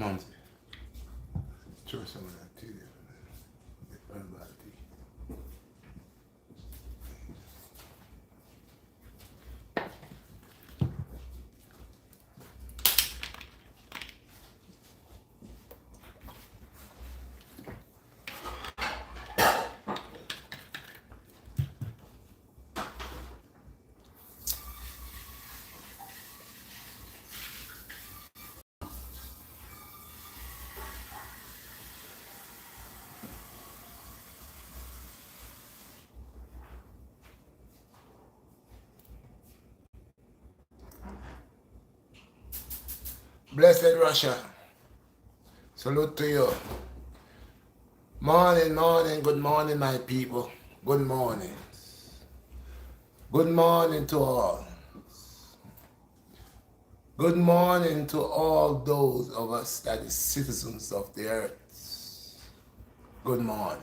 Momsy, throw some of that tea there. A lot of tea. Blessed Russia, salute to you. Morning, morning, good morning, my people. Good morning. Good morning to all. Good morning to all those of us that is citizens of the earth. Good morning.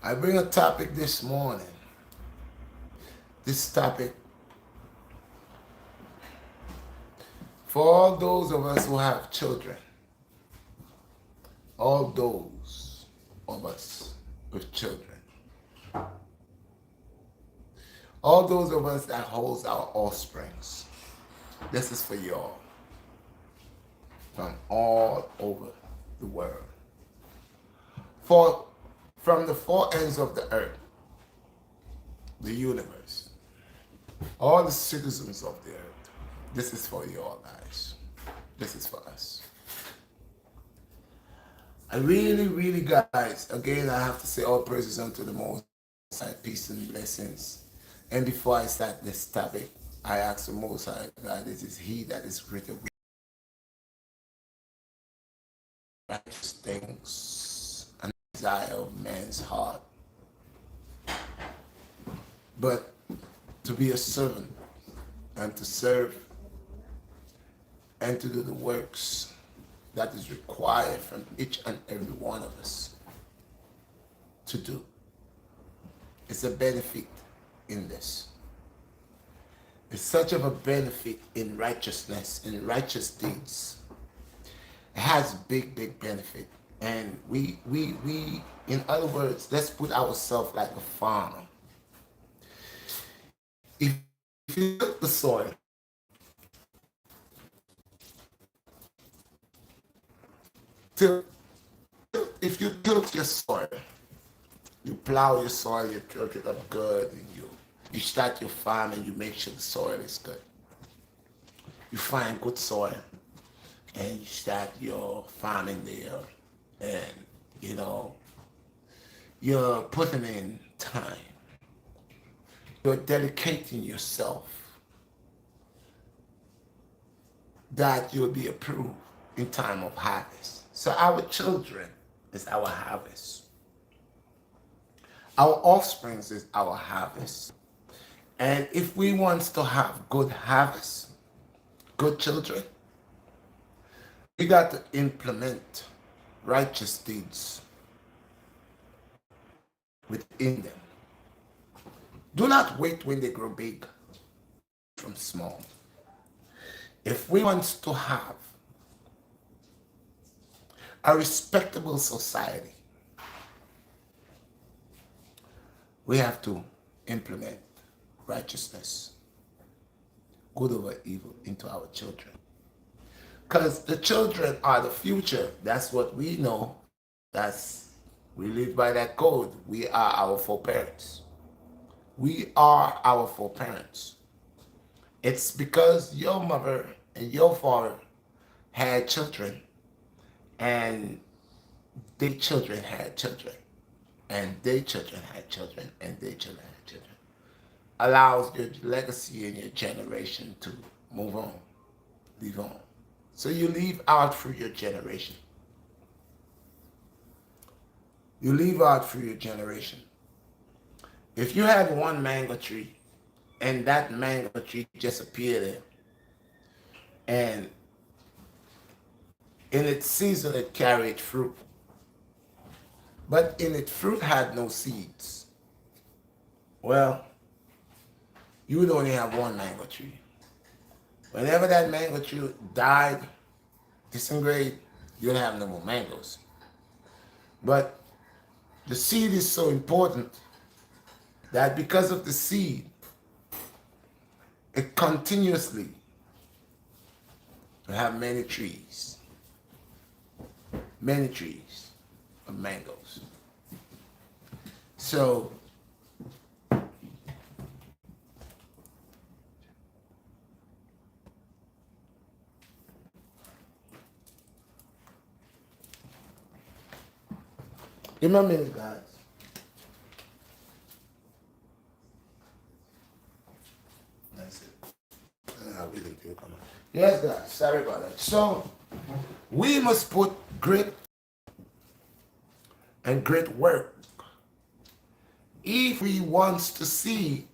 I bring a topic this morning. This topic for all those of us who have children, all those of us with children, all those of us that holds our offsprings. This is for y'all from all over the world. From the four ends of the earth, the universe, all the citizens of the earth. This is for y'all guys. This is for us. I really, guys, again, I have to say all praises unto the Most High, peace and blessings. And before I start this topic, I ask the Most High God, it is He that is greater with righteous things and desire of man's heart. But to be a servant and to serve and to do the works that is required from each and every one of us to do. It's a benefit in this. It's such of a benefit in righteousness, in righteous deeds. It has big benefit. And we, in other words, let's put ourselves like a farmer. If you look at the soil, if you tilt your soil, you plow your soil, you tilt it up good, and you start your farm and you make sure the soil is good. You find good soil and you start your farming there, and you're putting in time. You're dedicating yourself that you'll be approved in time of harvest. So our children is our harvest. Our offspring is our harvest. And if we want to have good harvest, good children, we got to implement righteous deeds within them. Do not wait when they grow big from small. If we want to have a respectable society, we have to implement righteousness, good over evil, into our children. Because the children are the future. That's what we know. We live by that code. We are our foreparents. We are our foreparents. It's because your mother and your father had children, and their children had children, and their children had children, and their children had children. Allows your legacy and your generation to move on, live on. So you leave out through your generation. You leave out through your generation. If you had one mango tree and that mango tree just appeared and in its season it carried fruit, but in its fruit had no seeds, well, you would only have one mango tree. Whenever that mango tree died, disintegrated, you'll have no more mangoes. But the seed is so important that because of the seed, it continuously will have many trees of mangoes. So give me a minute, guys. That's it. I really do come on. Yes, guys. Sorry about that. So we must put grit and great work if we want to see.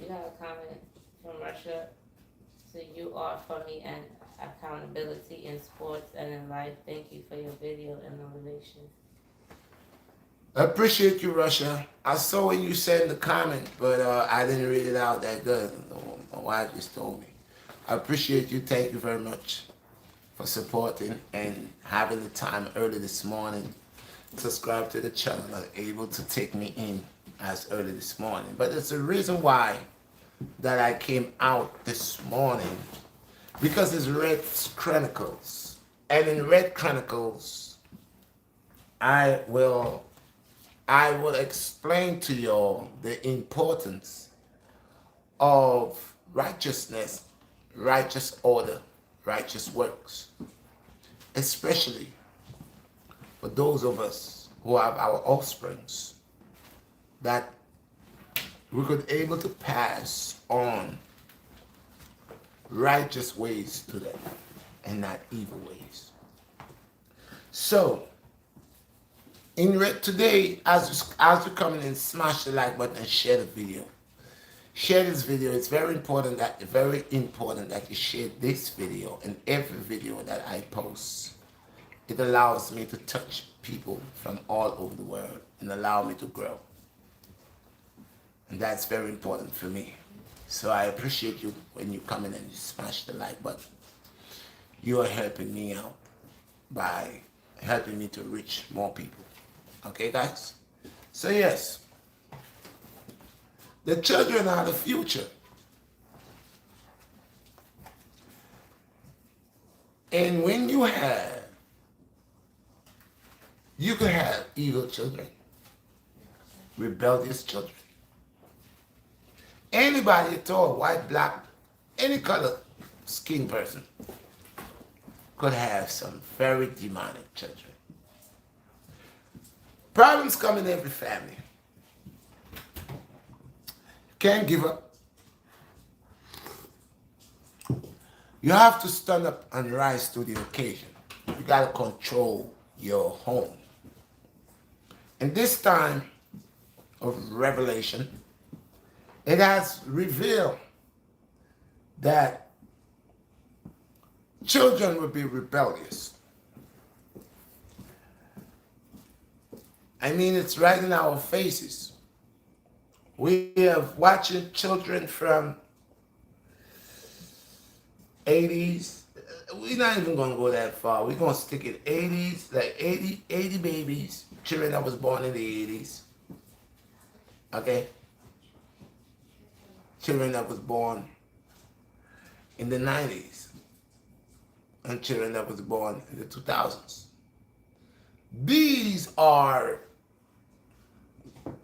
You have a comment from Russia. So you are for me and accountability in sports and in life. Thank you for your video and motivation. I appreciate you, Russia. I saw what you said in the comment, but I didn't read it out that good. My wife just told me. I appreciate you. Thank you very much for supporting and having the time early this morning. Subscribe to the channel and able to take me in as early this morning. But it's the reason why that I came out this morning, because it's Red Chronicles. And in Red Chronicles, I will explain to y'all the importance of righteousness, righteous order, righteous works, especially for those of us who have our offsprings, that we could able to pass on righteous ways to them and not evil ways. So, today, as you come in and smash the like button and share the video, share this video. It's very important that you share this video and every video that I post. It allows me to touch people from all over the world and allow me to grow. And that's very important for me. So I appreciate you when you come in and you smash the like button. You are helping me out by helping me to reach more people. Okay, guys? So yes, the children are the future. And when you can have evil children, rebellious children. Anybody at all, white, black, any color skin person, could have some very demonic children. Problems come in every family. Can't give up. You have to stand up and rise to the occasion. You got to control your home. And this time of revelation, it has revealed that children will be rebellious. I mean, it's right in our faces. We have watching children from 80s. We're not even going to go that far. We're going to stick at 80s, like 80 babies, children that was born in the 80s. Okay? Children that was born in the 90s. And children that was born in the 2000s. These are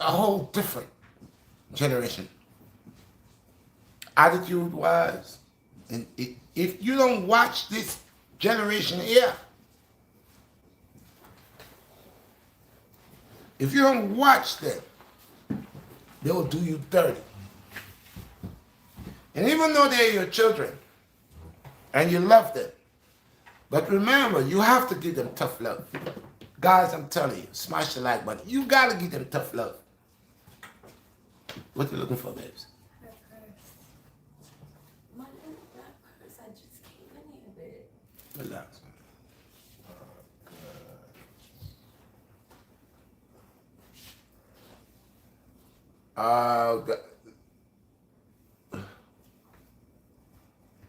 a whole different generation. Attitude-wise. And if you don't watch this generation here, if you don't watch them, they will do you dirty. And even though they're your children, and you love them, but remember, you have to give them tough love. Guys, I'm telling you, smash the like button. You got to give them tough love. What you looking for, babes? Her purse. My little black purse. I just came in here with it. Relax.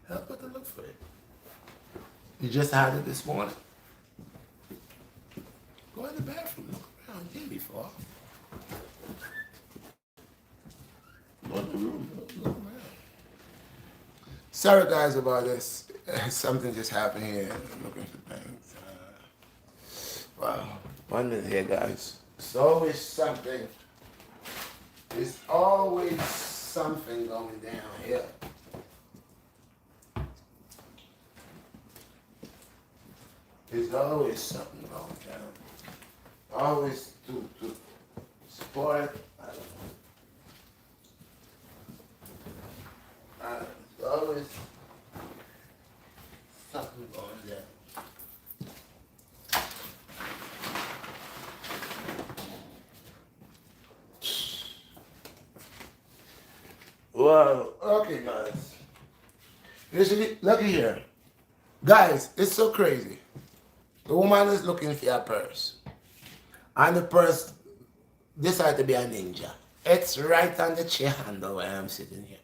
Help her to look for it. You just had it this morning. Go in the bathroom. Look around here before. Go in the room. Look around. Sorry guys about this. Something just happened here. I'm looking for things. Wow. 1 minute here, guys. It's always something. There's always something going down here. There's always something going down. Always to spoil. I don't know. There's always something going down. Wow. Okay, guys. Usually, looky here. Guys, it's so crazy. The woman is looking for a purse. And the purse decided to be a ninja. It's right on the chair handle where I'm sitting here.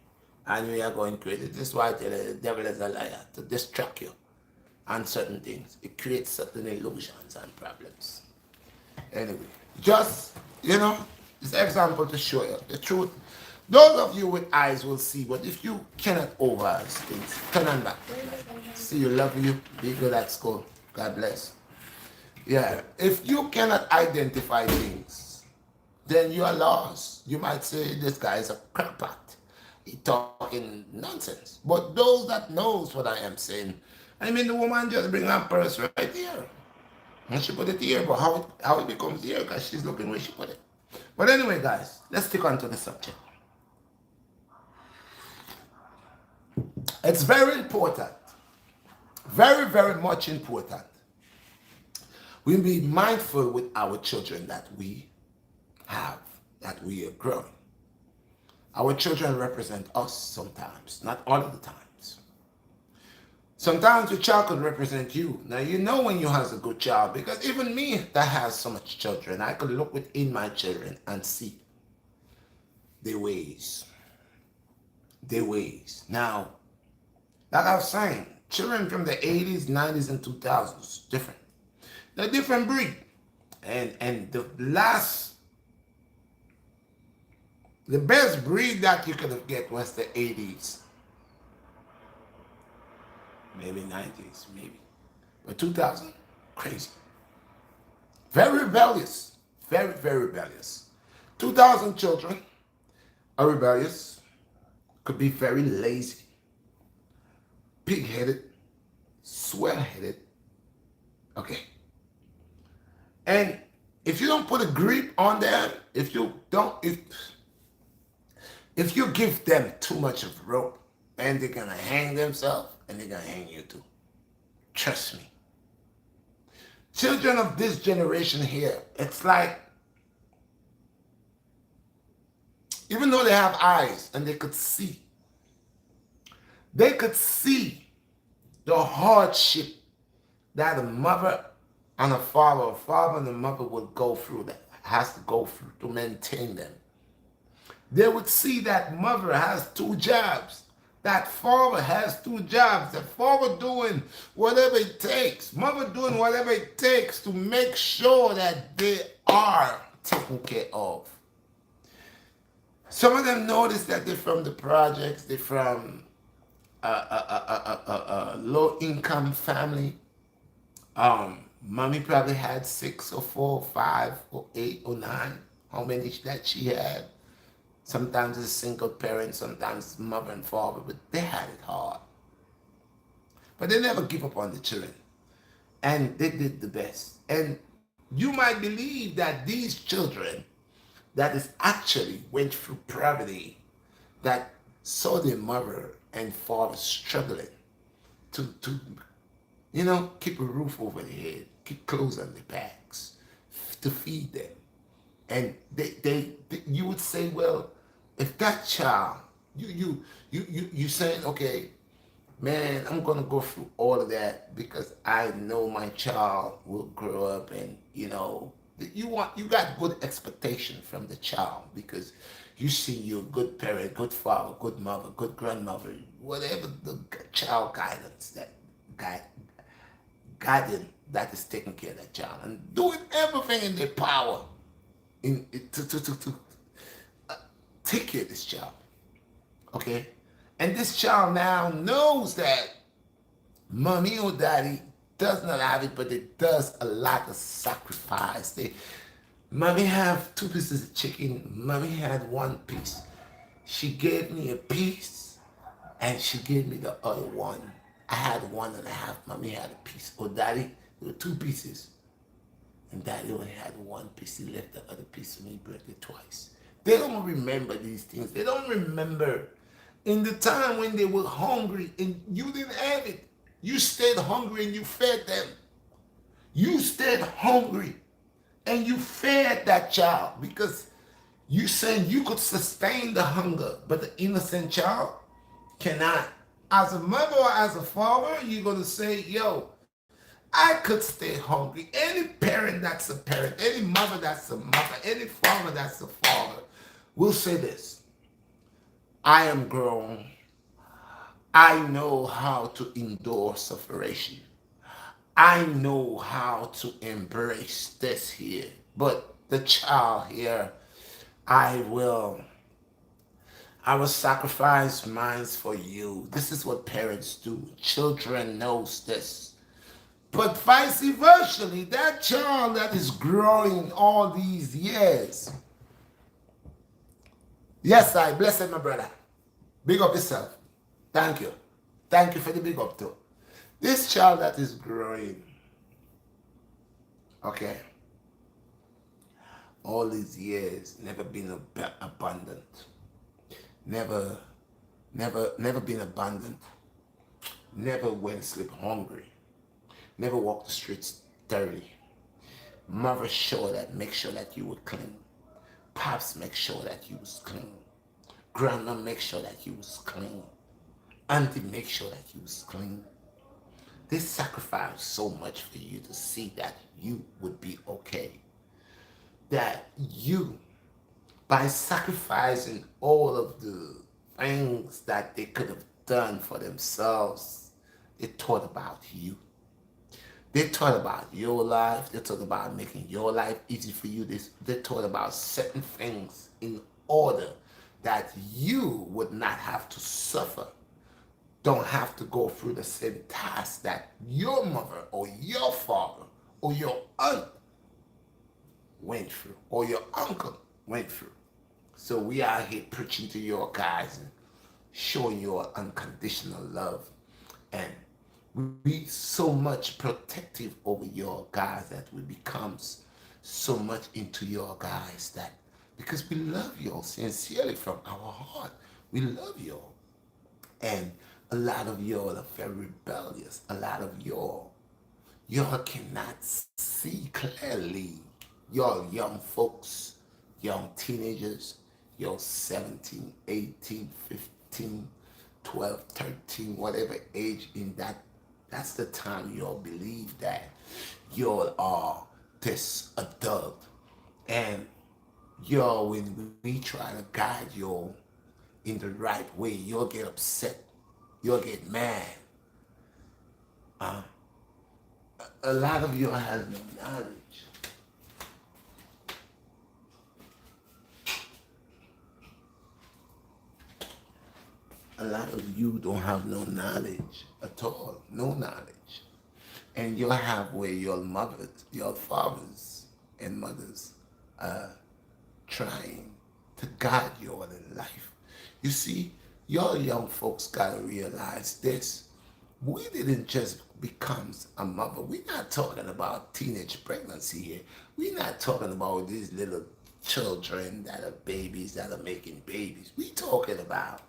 And we are going crazy. This is why I tell you the devil is a liar, to distract you on certain things. It creates certain illusions and problems. Anyway, just, it's an example to show you the truth. Those of you with eyes will see, but if you cannot override things, turn on back. See you, love you, be good at school. God bless. Yeah, if you cannot identify things, then you are lost. You might say this guy is a crackpot. He's talking nonsense. But those that knows what I am saying, I mean, the woman just bring her purse right here. And she put it here, but how it becomes here, because she's looking where she put it. But anyway, guys, let's stick on to the subject. It's very important, very, very much important. We be mindful with our children that we have, that we are growing. Our children represent us sometimes, not all of the times. Sometimes your child could represent you. Now, you know when you have a good child, because even me that has so much children, I could look within my children and see their ways. Their ways. Now, like I was saying, children from the 80s, 90s, and 2000s, different. They're a different breed. And the best breed that you could have get was the 80s. Maybe 90s, maybe. But 2000, crazy. Very rebellious. Very, very rebellious. 2000 children are rebellious. Could be very lazy. Pig-headed. Swell-headed. Okay. And if you don't put a grip on them, if you give them too much of rope, and they're gonna hang themselves, and they're gonna hang you too. Trust me. Children of this generation here, it's like, even though they have eyes and they could see the hardship that a mother and a father and a mother will go through, that has to go through to maintain them. They would see that mother has 2 jobs. That father has 2 jobs. The father doing whatever it takes. Mother doing whatever it takes to make sure that they are taken care of. Some of them notice that they're from the projects. They're from a low-income family. Mommy probably had 6 or 4 or 5 or 8 or 9. How many that she had. Sometimes it's a single parent, sometimes mother and father, but they had it hard. But they never give up on the children. And they did the best. And you might believe that these children that is actually went through poverty, that saw their mother and father struggling to keep a roof over their head, keep clothes on their backs, to feed them. And they you would say, well, if that child, you saying, okay, man, I'm gonna go through all of that because I know my child will grow up, and you got good expectation from the child because You see you're a good parent, good father, good mother, good grandmother, whatever the child guidance that guide guiding that is taking care of that child and doing everything in their power to take care of this child. Okay? And this child now knows that mommy or daddy does not have it, but it does a lot of sacrifice. Mommy have two pieces of chicken. Mommy had one piece. She gave me a piece, and she gave me the other one. I had one and a half. Mommy had a piece. Or daddy, there were two pieces. And daddy only had one piece. He left the other piece for me, broke it twice. They don't remember these things. They don't remember in the time when they were hungry and you didn't have it. You stayed hungry and you fed them. You stayed hungry and you fed that child because you saying you could sustain the hunger, but the innocent child cannot. As a mother or as a father, you're going to say, yo, I could stay hungry. Any parent that's a parent, any mother that's a mother, any father that's a father will say this. I am grown. I know how to endure separation. I know how to embrace this here. But the child here, I will I will sacrifice mine for you. This is what parents do. Children knows this. But vice versa, that child that is growing all these years. Yes, I bless it, my brother. Big up yourself. Thank you. Thank you for the big up too. This child that is growing, okay, all these years, never been abundant. Never, never been abundant. Never went sleep hungry. Never walked the streets dirty. Mother make sure that you were clean. Pops make sure that you was clean. Grandma make sure that you was clean. Auntie make sure that you was clean. They sacrificed so much for you to see that you would be okay. That you, by sacrificing all of the things that they could have done for themselves, they thought about you. They thought about your life. They thought about making your life easy for you. They thought about certain things in order that you would not have to suffer, don't have to go through the same task that your mother or your father or your aunt went through or your uncle went through. So we are here preaching to your guys and showing your unconditional love. And we so much protective over your guys that we becomes so much into your guys that because we love y'all sincerely from our heart. We love y'all. And a lot of y'all are very rebellious. A lot of y'all cannot see clearly. Y'all young folks, young teenagers, y'all 17, 18, 15, 12, 13, whatever age in that's the time y'all believe that y'all are this adult. And y'all, when we try to guide y'all in the right way, you'll get upset. You'll get mad. A lot of y'all has no knowledge. A lot of you don't have no knowledge at all, no knowledge. And you'll have where your mothers, your fathers and mothers are trying to guide you all in life. You see, your young folks gotta realize this. We didn't just become a mother. We're not talking about teenage pregnancy here. We're not talking about these little children that are babies that are making babies. We talking about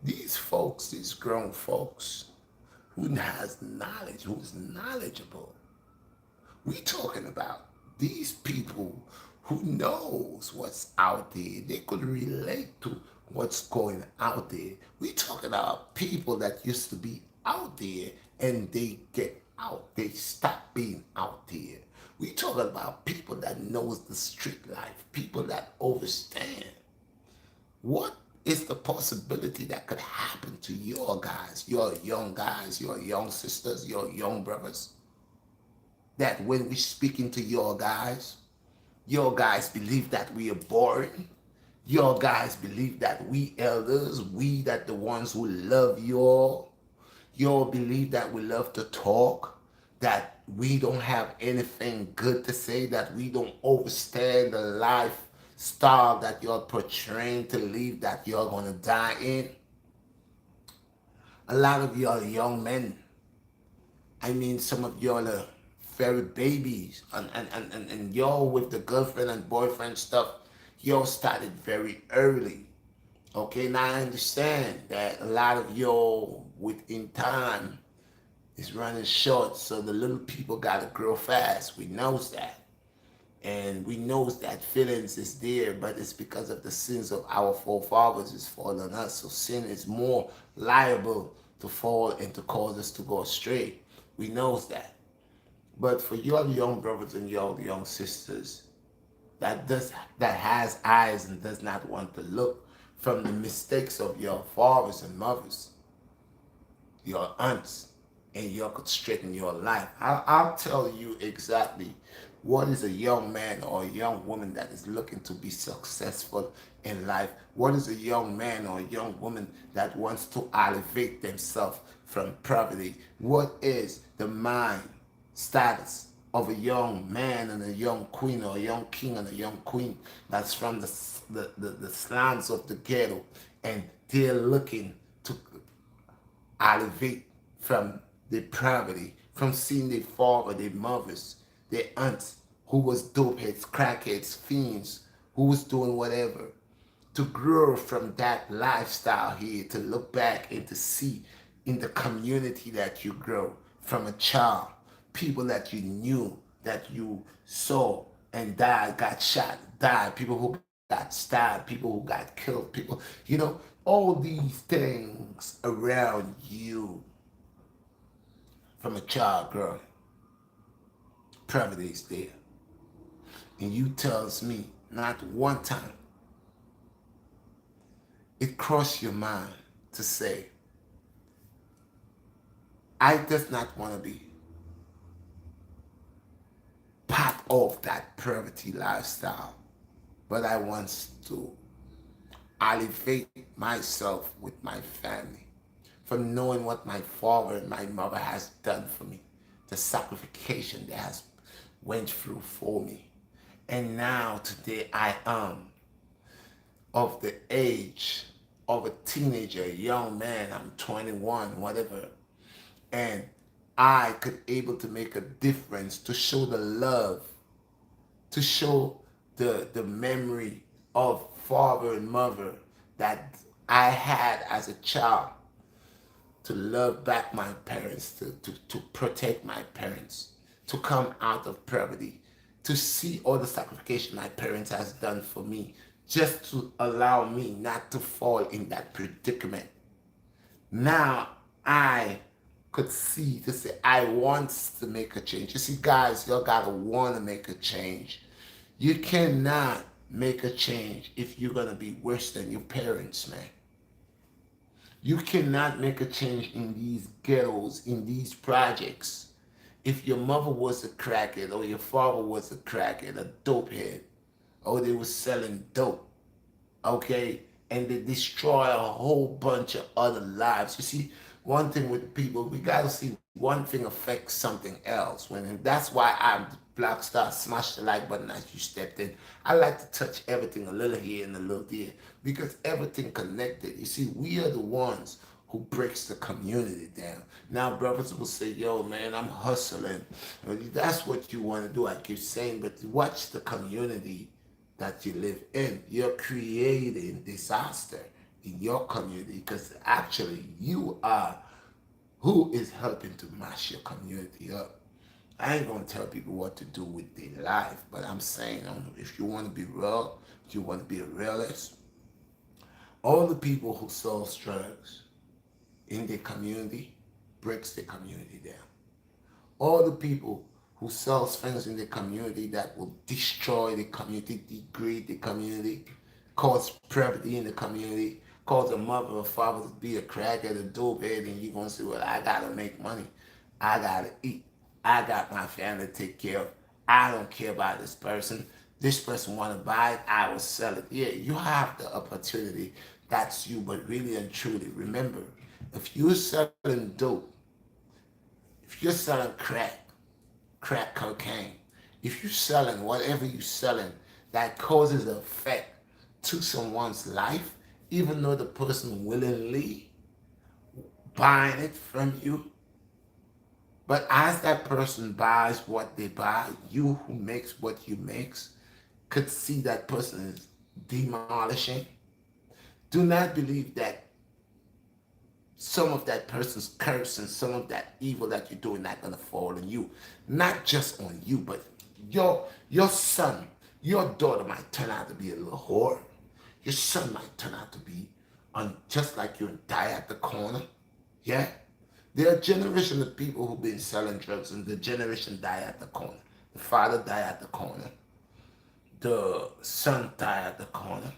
these folks, these grown folks who has knowledge, who's knowledgeable. We talking about these people who knows what's out there. They could relate to what's going out there. We talking about people that used to be out there and they get out. They stop being out there. We talking about people that knows the street life, people that understand. What is the possibility that could happen to your guys, your young sisters, your young brothers? That when we speak into your guys believe that we are boring. Your guys believe that we elders, we that the ones who love you all. You all believe that we love to talk, that we don't have anything good to say, that we don't understand the lifestyle that you're portraying to live, that you're going to die in. A lot of you are young men. I mean, some of y'all are very babies, and y'all with the girlfriend and boyfriend stuff, y'all started very early. Okay, now I understand that a lot of y'all within time is running short, so the little people gotta grow fast. We knows that. And we knows that feelings is there, but it's because of the sins of our forefathers is fallen on us. So sin is more liable to fall and to cause us to go astray. We knows that. But for your young brothers and your young sisters that has eyes and does not want to look from the mistakes of your fathers and mothers, your aunts, and you could straighten your life. I'll tell you exactly what is a young man or a young woman that is looking to be successful in life. What is a young man or a young woman that wants to elevate themselves from poverty? What is the mind status of a young man and a young queen, or a young king and a young queen that's from the slums of the ghetto, and they're looking to elevate from their poverty, from seeing their father, their mothers, their aunts who was dopeheads, crackheads, fiends, who was doing whatever, to grow from that lifestyle here, to look back and to see in the community that you grow from a child, people that you knew, that you saw and died, got shot, died, people who got stabbed, people who got killed, people, all these things around you from a child growing. Poverty is there. And you tells me not one time it crossed your mind to say, I does not want to be part of that poverty lifestyle, but I want to elevate myself with my family from knowing what my father and my mother has done for me, the sacrification they has went through for me. And now today I am of the age of a teenager, a young man, I'm 21, whatever, and I could able to make a difference, to show the love, to show the memory of father and mother that I had as a child, to love back my parents, to protect my parents, to come out of poverty, to see all the sacrifice my parents has done for me, just to allow me not to fall in that predicament. Now I could see to say I want to make a change. You see, guys, y'all gotta want to make a change. You cannot make a change if you're gonna be worse than your parents, man. You cannot make a change in these ghettos, in these projects, if your mother was a crackhead or your father was a crackhead, a dopehead, or they were selling dope, okay, and they destroy a whole bunch of other lives. You see, one thing with people, we gotta see one thing affects something else. That's why I'm Black Star. Smash the like button as you stepped in. I like to touch everything a little here and a little there because everything connected. You see, we are the ones who breaks the community down. Now, brothers will say, yo, man, I'm hustling. Well, that's what you want to do, I keep saying, but watch the community that you live in. You're creating disaster in your community because actually you are who is helping to mash your community up. I ain't gonna tell people what to do with their life, but I'm saying if you want to be real, if you want to be a realist, all the people who sell drugs in their community breaks the community down. All the people who sells things in the community that will destroy the community, degrade the community, cause poverty in the community, cause a mother or father to be a crackhead, a dopehead, and you're going to say, well, I got to make money. I got to eat. I got my family to take care of. I don't care about this person. This person want to buy it, I will sell it. Yeah, you have the opportunity. That's you. But really and truly, remember, if you're selling dope, if you're selling crack cocaine, if you're selling whatever you're selling that causes an effect to someone's life, even though the person willingly buying it from you, but as that person buys what they buy, you who makes what you makes could see that person is demolishing. Do not believe that some of that person's curse and some of that evil that you're doing not gonna fall on you. Not just on you, but your son, your daughter might turn out to be a little whore. Your son might turn out to be on just like you and die at the corner. Yeah? There are generations of people who've been selling drugs and the generation die at the corner. The father died at the corner. The son died at the corner.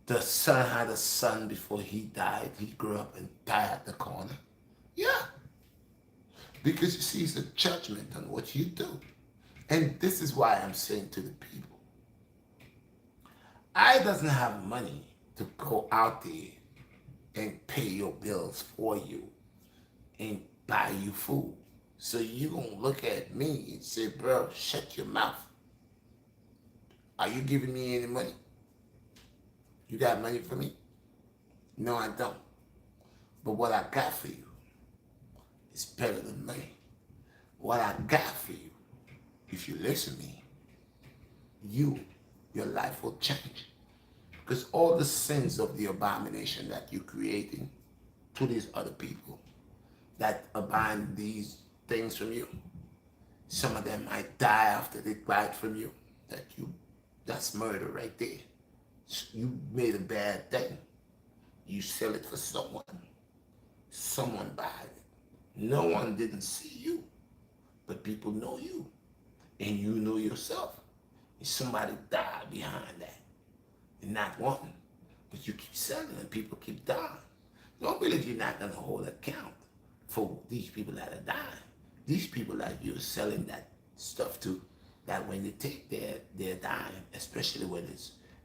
The son had a son before he died. He grew up and died at the corner. Yeah. Because you see, it's a judgment on what you do. And this is why I'm saying to the people, I doesn't have money to go out there and pay your bills for you and buy you food. So you gonna look at me and say, bro, shut your mouth. Are you giving me any money? You got money for me? No, I don't. But what I got for you is better than money. What I got for you, if you listen to me, your life will change. Because all the sins of the abomination that you're creating to these other people that are buying these things from you, some of them might die after they buy it from you. That's murder right there. You made a bad thing. You sell it for someone. Someone buy it. No one didn't see you, but people know you. And you know yourself. And somebody died behind that. And not wanting. But you keep selling and people keep dying. Don't believe you're not going to hold account for these people that are dying. These people that you're selling that stuff to, that when they take they're dying, especially when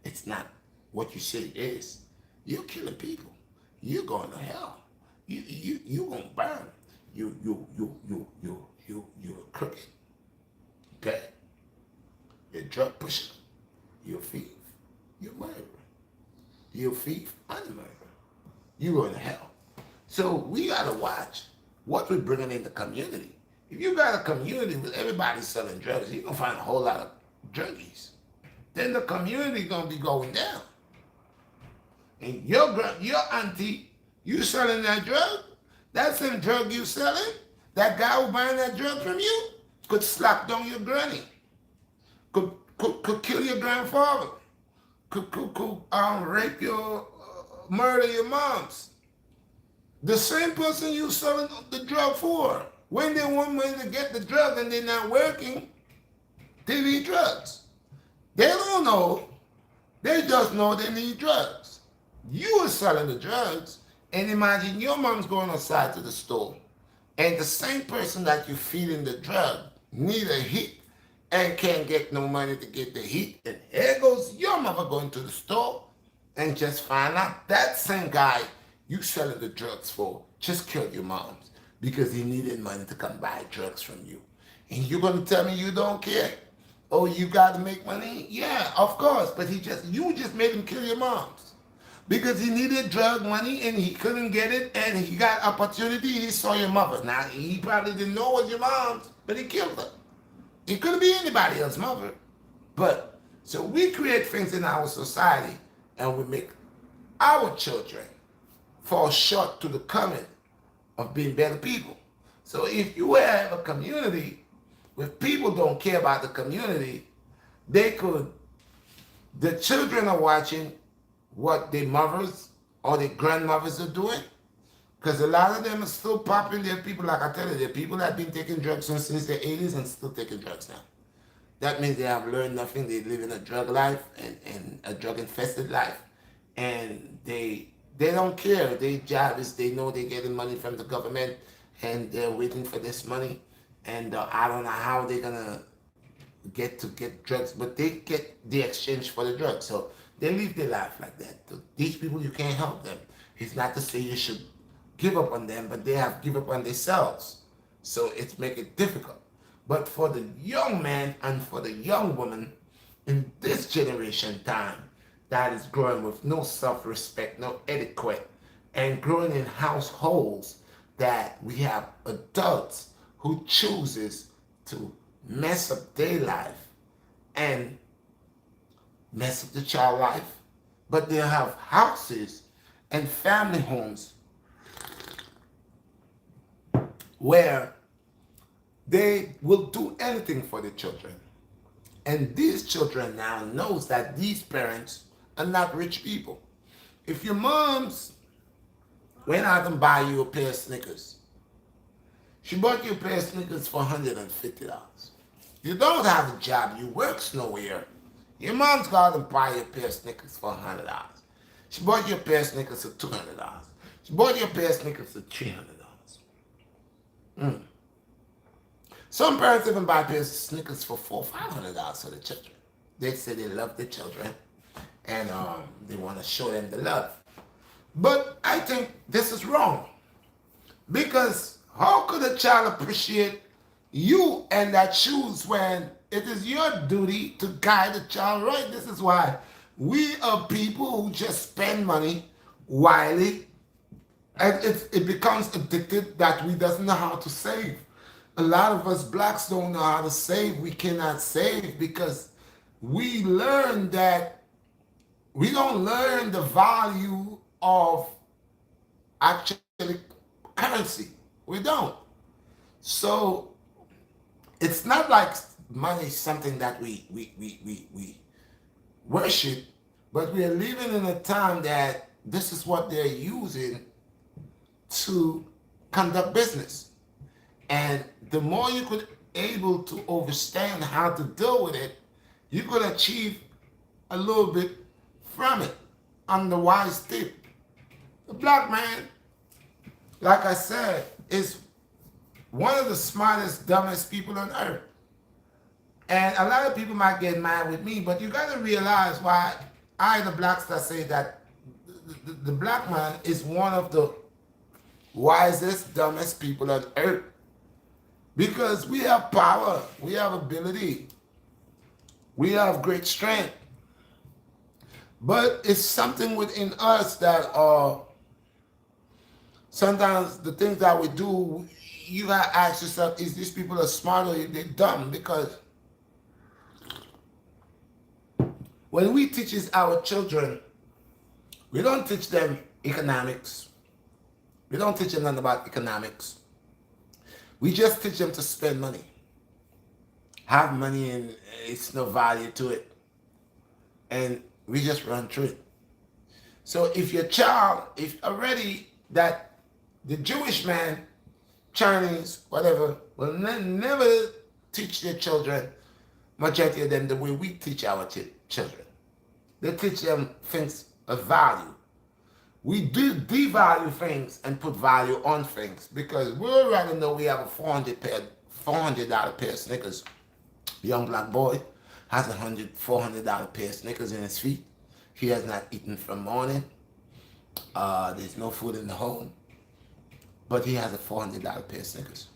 it's not what you say it is. You're killing people. You're going to hell. You gonna burn. You're crooked. Okay? You're a drug pusher. You're a thief. You're a murderer. You're a thief and a murderer. You're going to hell. So we gotta watch what we're bringing in the community. If you got a community with everybody selling drugs, you're gonna find a whole lot of druggies. Then the community gonna be going down. And your auntie, you selling that drug, that same drug you selling, that guy who buying that drug from you could slap down your granny, could kill your grandfather, could rape your, murder your moms. The same person you selling the drug for, when they want money to get the drug and they're not working, they need drugs. They don't know. They just know they need drugs. You are selling the drugs, and imagine your mom's going outside to the store, and the same person that you're feeding the drug need a hit and can't get no money to get the heat. And here goes your mother going to the store and just find out that same guy you selling the drugs for just killed your moms because he needed money to come buy drugs from you. And you're going to tell me you don't care? Oh, you got to make money? Yeah, of course. But you just made him kill your moms because he needed drug money and he couldn't get it, and he got opportunity. He saw your mother. Now, he probably didn't know it was your mom's, but he killed her. It couldn't be anybody else's mother. But, so we create things in our society and we make our children fall short to the coming of being better people. So if you have a community where people don't care about the community, the children are watching what their mothers or their grandmothers are doing, because a lot of them are still popping. There are people, like I tell you, there are people that have been taking drugs since the 80s and still taking drugs now. That means they have learned nothing. They live in a drug life and a drug infested life, and they don't care. Their job is they know they're getting money from the government, and they're waiting for this money, and I don't know how they're gonna get drugs, but they get the exchange for the drugs. So they live their life like that. So these people, you can't help them. It's not to say you should give up on them, but they have give up on themselves. So it's make it difficult. But for the young man and for the young woman in this generation time that is growing with no self-respect, no etiquette, and growing in households that we have adults who chooses to mess up their life and mess up the child life, but they have houses and family homes where they will do anything for the children. And these children now knows that these parents are not rich people. If your moms went out and buy you a pair of Snickers, she bought you a pair of Snickers for $150. You don't have a job, you works nowhere. Your mom's got to buy you a pair of Snickers for $100. She bought you a pair of Snickers for $200. She bought you a pair of Snickers for $300. Some parents even buy pairs of Snickers for $400-$500 for the children. They say they love the children and they want to show them the love. But I think this is wrong, because how could a child appreciate you and that shoes when it is your duty to guide the child right? This is why we are people who just spend money wildly, and it becomes addicted that we doesn't know how to save. A lot of us blacks don't know how to save. We cannot save because we learn that we don't learn the value of actually currency. We don't. So it's not like money is something that we worship, but we are living in a time that this is what they're using to conduct business. And the more you could able to understand how to deal with it, you could achieve a little bit from it on the wise tip. The black man, like I said, is one of the smartest, dumbest people on earth. And a lot of people might get mad with me, but you got to realize why I, the BlackStar, say that the black man is one of the wisest, dumbest people on earth. Because we have power, we have ability, we have great strength. But it's something within us that sometimes the things that we do, you gotta ask yourself, is these people are smart or they're dumb? Because when we teach our children, we don't teach them economics. We don't teach them nothing about economics. We just teach them to spend money. Have money and it's no value to it. And we just run through it. So if your child, if already that the Jewish man, Chinese, whatever, will never teach their children, majority of them, the way we teach our children. They teach them things of value. We do devalue things and put value on things because we'd rather know we have a $400 pair of Snickers. Young black boy has $400 pair of Snickers in his feet. He has not eaten from morning. There's no food in the home, but he has a $400 pair of Snickers.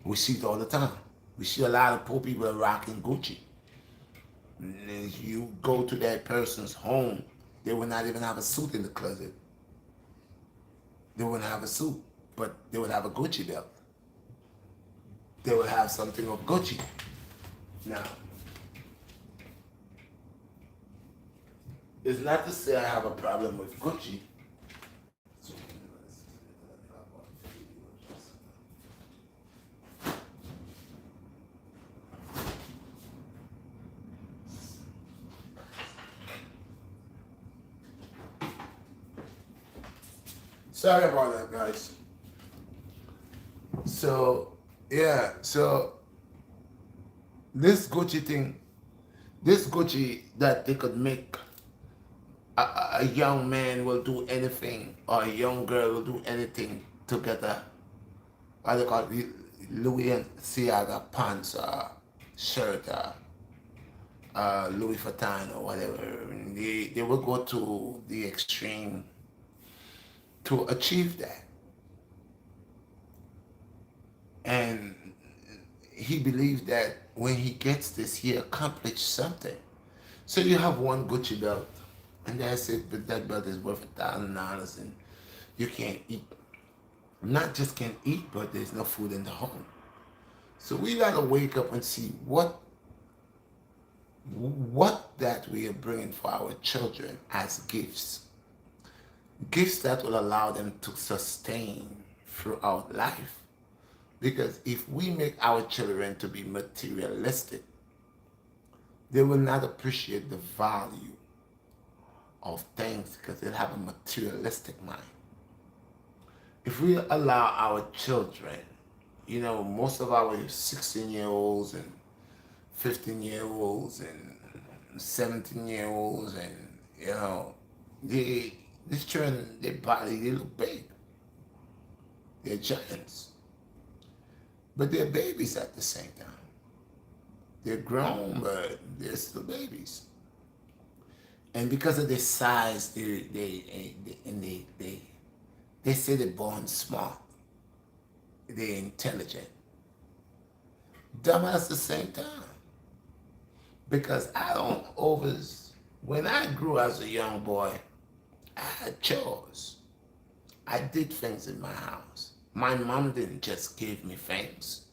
We see it all the time. We see a lot of poor people rocking Gucci. And you go to that person's home, they will not even have a suit in the closet. They wouldn't have a suit, but they would have a Gucci belt. They would have something of Gucci. Now, it's not to say I have a problem with Gucci. Sorry about that, guys. So, yeah, so This Gucci thing, this Gucci that they could make a young man will do anything or a young girl will do anything to get a what they call it, Louis and Ciaga pants or shirt or Louis Vuitton or whatever. They will go to the extreme to achieve that. And he believes that when he gets this, he accomplished something. So you have one Gucci belt, and that's it, but that belt is worth $1,000, and you can't eat. Not just can't eat, but there's no food in the home. So we gotta wake up and see what that we are bringing for our children as gifts. Gifts that will allow them to sustain throughout life. Because if we make our children to be materialistic, they will not appreciate the value of things because they'll have a materialistic mind. If we allow our children, most of our 16-year-olds and 15-year-olds and 17-year-olds and, they, these children, their body, they look big. They're giants. But they're babies at the same time. They're grown, but they're still babies. And because of their size, they say they're born smart. They're intelligent. Dumb at the same time. Because I don't always, when I grew as a young boy, I had chores. I did things in my house. My mom didn't just give me things.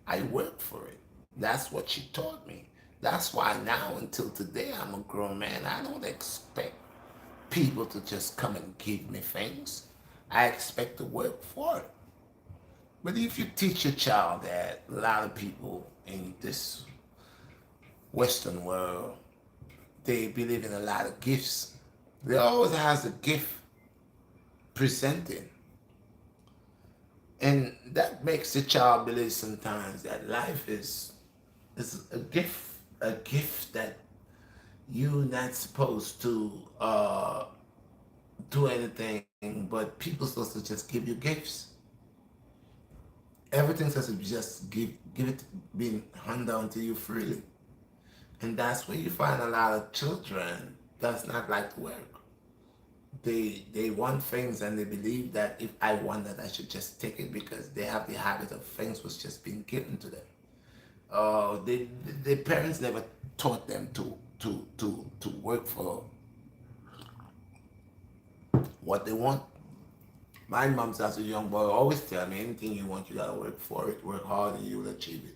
I worked for it. That's what she taught me. That's why now until today I'm a grown man. I don't expect people to just come and give me things. I expect to work for it. But if you teach a child that a lot of people in this Western world, they believe in a lot of gifts. They always has a gift presented. And that makes the child believe sometimes that life is a gift that you're not supposed to do anything, but people supposed to just give you gifts. Everything's supposed to just give it being handed down to you freely. And that's where you find a lot of children does not like to work. They want things and they believe that if I want that I should just take it because they have the habit of things was just being given to them. Their parents never taught them to work for what they want. My mom, as a young boy, always tell me anything you want, you gotta work for it. Work hard and you will achieve it.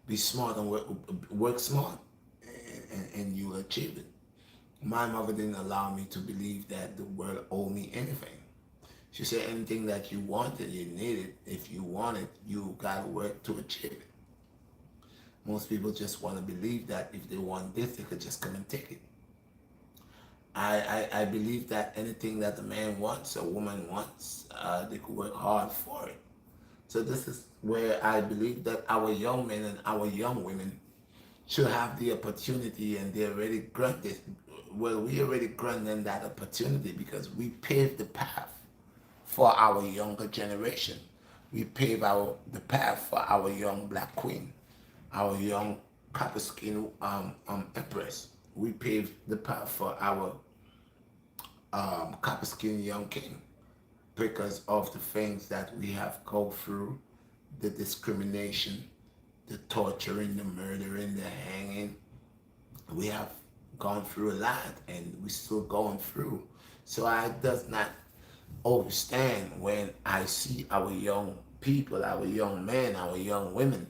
Be smart and work smart, and you will achieve it. My mother didn't allow me to believe that the world owed me anything. She said anything that you wanted, you needed. If you want it, you gotta work to achieve it. Most people just want to believe that if they want this, they could just come and take it. I believe that anything that a man wants, a woman wants, they could work hard for it. So this is where I believe that our young men and our young women should have the opportunity, and they already granted. Well, we already granted them that opportunity because we paved the path for our younger generation. We pave the path for our young black queen, our young copper skin empress. We paved the path for our copper skin young king because of the things that we have go through, the discrimination, the torturing, the murdering, the hanging. We have gone through a lot and we're still going through. So I does not understand when I see our young people, our young men, our young women,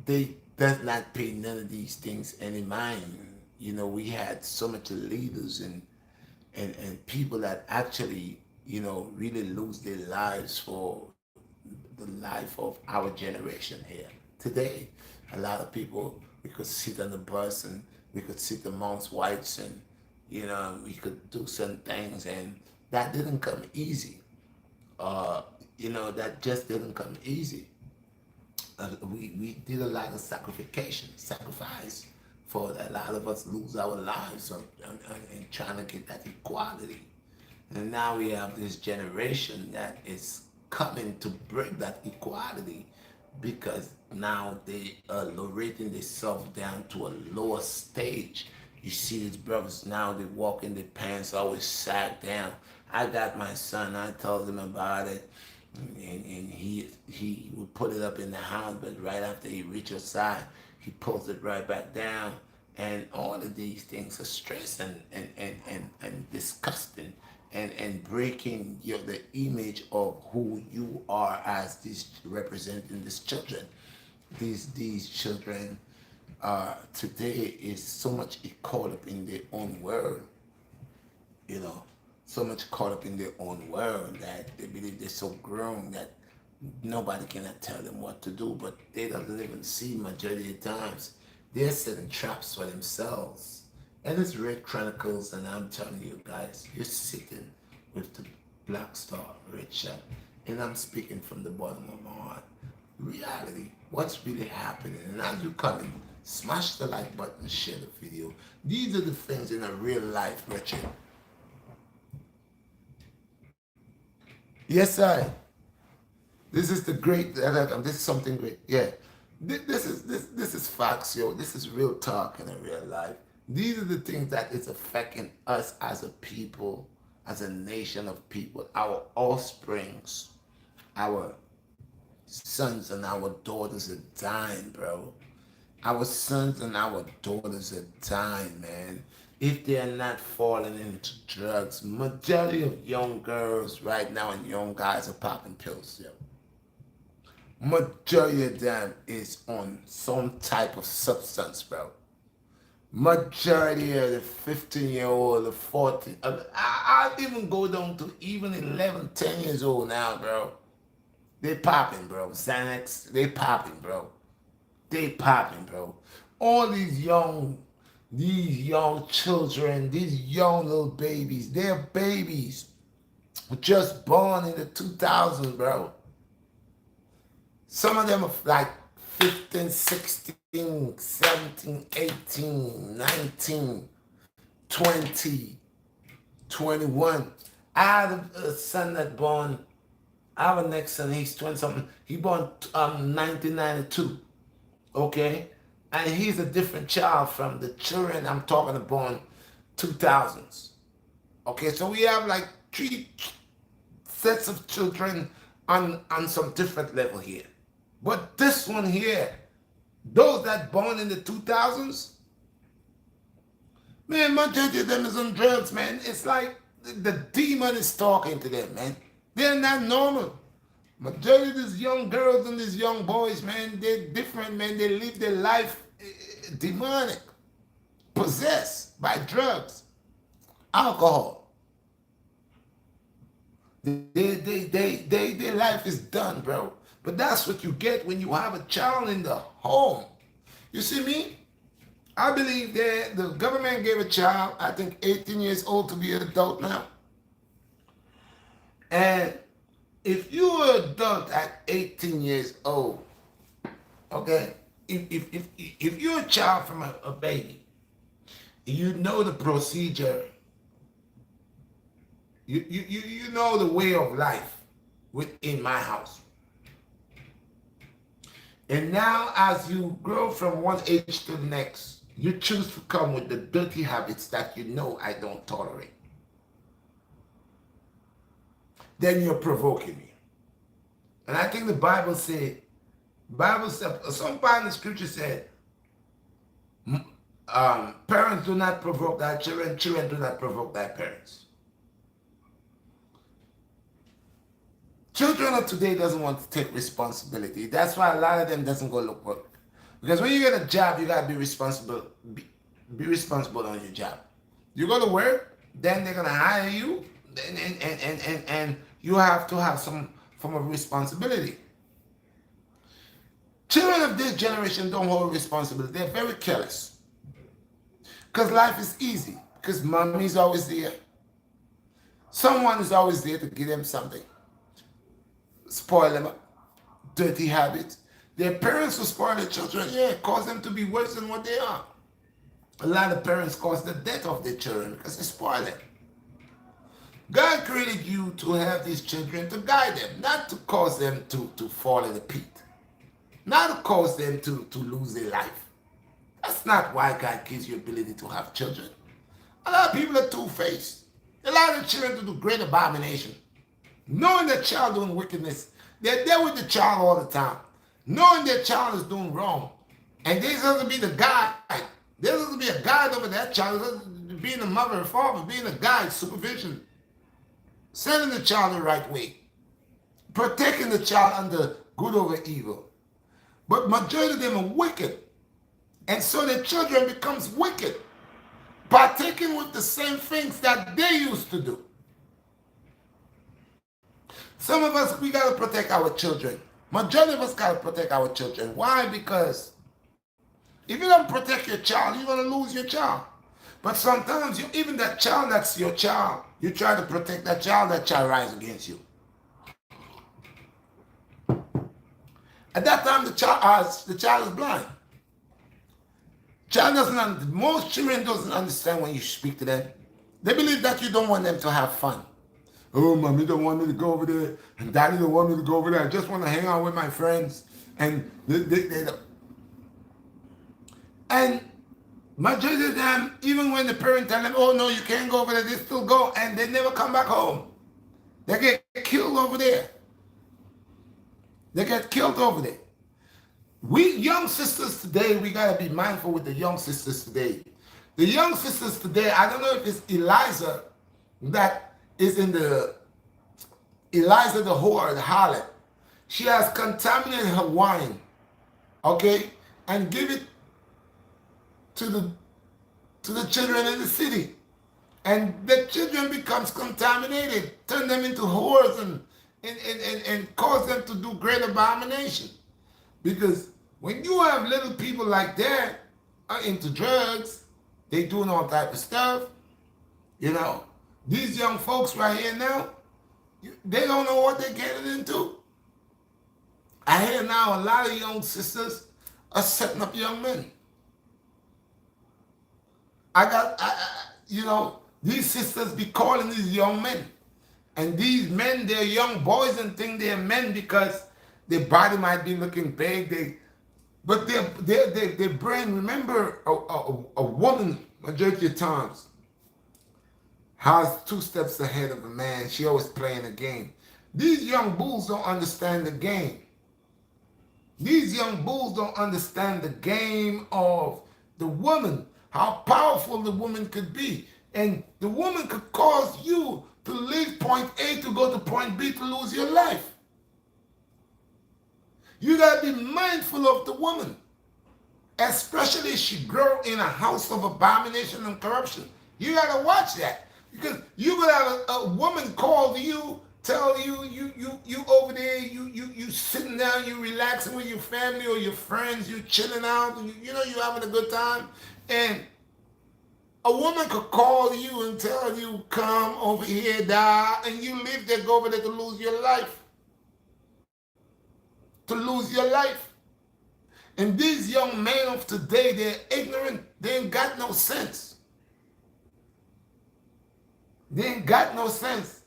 they does not pay none of these things any mind. We had so much leaders and people that actually, really lose their lives for the life of our generation here. Today, a lot of people, we could sit on the bus and we could sit amongst whites and, we could do certain things and that didn't come easy. That just didn't come easy. we did a lot of sacrifice for that. A lot of us lose our lives on trying to get that equality. And now we have this generation that is coming to break that equality because now they are lowering themselves down to a lower stage. You see these brothers now, they walk in their pants always sag down. I got my son, I told him about it, and he would put it up in the house, but right after he reaches outside, he pulls it right back down. And all of these things are stress and disgusting and breaking the image of who you are as these representing these children. These children today is so much caught up in their own world, you know, so much caught up in their own world that they believe they're so grown that nobody cannot tell them what to do, but they don't even see majority of the times they're setting traps for themselves. And it's Red Chronicles, and I'm telling you guys, you're sitting with the BlackStar Redshot, and I'm speaking from the bottom of my heart. Reality, what's really happening, and as you come in, smash the like button, share the video. These are the things in a real life, Richard. Yes, I. This is the great. This is something great. Yeah, this is facts, yo. This is real talk in a real life. These are the things that is affecting us as a people, as a nation of people, our offsprings, our sons and our daughters are dying, bro. Our sons and our daughters are dying, man. If they're not falling into drugs, majority of young girls right now and young guys are popping pills, yo. Majority of them is on some type of substance, bro. Majority of the 15-year-old, the 14, I'll even go down to even 11, 10 years old now, bro. They popping, bro. Xanax, they popping, bro. They popping, bro. All these young children, these young little babies, they're babies just born in the 2000s, bro. Some of them are like 15, 16, 17, 18, 19, 20, 21. I have a son that born, I have a next son, he's 20 something. He born 1992, okay? And he's a different child from the children I'm talking about born 2000s. Okay, so we have like 3 sets of children on some different level here. But this one here, those that born in the 2000s, man, majority of them is on drugs, man. It's like the demon is talking to them, man. They're not normal. Majority of these young girls and these young boys, man, they're different, man. They live their life demonic, possessed by drugs, alcohol. Their life is done, bro. But that's what you get when you have a child in the home. You see me? I believe that the government gave a child, I think 18 years old to be an adult now. And if you're an adult at 18 years old, okay, if you're a child from a baby, you know the procedure, you know the way of life within my house. And now as you grow from one age to the next, you choose to come with the dirty habits that you know I don't tolerate. Then you're provoking me. And I think the Bible said, some part in the scripture said, parents do not provoke their children, children do not provoke their parents. Children of today doesn't want to take responsibility. That's why a lot of them doesn't go look work. Because when you get a job, you gotta be responsible. Be responsible on your job. You go to work, then they're gonna hire you, and you have to have some form of responsibility. Children of this generation don't hold responsibility. They're very careless. Because life is easy. Because mommy's always there. Someone is always there to give them something. Spoil them up. Dirty habits. Their parents who spoil their children, yeah, cause them to be worse than what they are. A lot of parents cause the death of their children because they spoil them. God created you to have these children to guide them, not to cause them to fall in the pit, not to cause them to lose their life. That's not why God gives you ability to have children. A lot of people are two-faced. They allow their children to do great abomination. Knowing their child doing wickedness, they're there with the child all the time. Knowing their child is doing wrong. And they're supposed to be the guide. They're supposed to be a guide over that child, being a mother or father, being a guide, supervision. Sending the child the right way. Protecting the child under good over evil. But majority of them are wicked. And so the children becomes wicked. Partaking with the same things that they used to do. Some of us, we got to protect our children. Majority of us got to protect our children. Why? Because if you don't protect your child, you're going to lose your child. But sometimes, even that child that's your child, you try to protect that child rise against you. At that time, the child is blind. Most children doesn't understand when you speak to them. They believe that you don't want them to have fun. Oh, mommy don't want me to go over there, and daddy don't want me to go over there. I just want to hang out with my friends. And and majority of them, even when the parent tell them, oh no, you can't go over there, they still go, and they never come back home. They get killed over there. They get killed over there. We young sisters today, we got to be mindful with the young sisters today. The young sisters today, I don't know if it's Eliza that is in the, Eliza the whore, the harlot. She has contaminated her wine, okay, and give it to the children in the city. And the children becomes contaminated, turn them into whores and cause them to do great abomination. Because when you have little people like that are into drugs, they doing all type of stuff, you know, these young folks right here now, they don't know what they're getting into. I hear now a lot of young sisters are setting up young men. You know, these sisters be calling these young men. And these men, they're young boys and think they're men because their body might be looking big. But their brain, remember, a woman, majority of times, has 2 steps ahead of a man. She always playing a game. These young bulls don't understand the game. These young bulls don't understand the game of the woman, how powerful the woman could be. And the woman could cause you to leave point A to go to point B to lose your life. You got to be mindful of the woman, especially if she grow in a house of abomination and corruption. You got to watch that, because you could have a woman call you, tell you over there, you sitting down, you relaxing with your family or your friends, you chilling out, you know, you having a good time, and a woman could call you and tell you, come over here, die, and you live there, go over there to lose your life. To lose your life. And these young men of today, they're ignorant. They ain't got no sense. They ain't got no sense.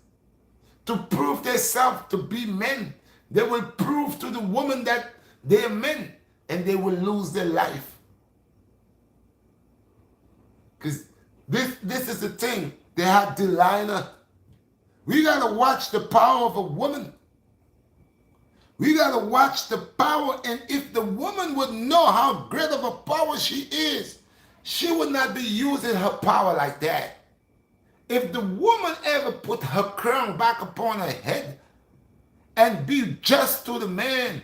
To prove themselves to be men, they will prove to the woman that they're men, and they will lose their life. Because this is the thing. They have Delilah. We got to watch the power of a woman. We got to watch the power, and if the woman would know how great of a power she is, she would not be using her power like that. If the woman ever put her crown back upon her head and be just to the man,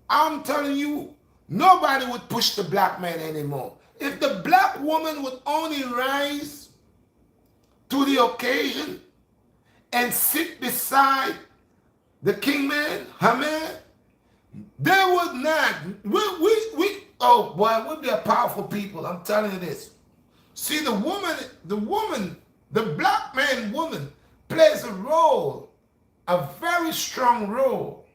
I'm telling you, nobody would push the black man anymore. If the black woman would only rise to the occasion and sit beside the king man, her man, they would not. Oh boy, we'd be a powerful people. I'm telling you this. See, the black man woman plays a role, a very strong role.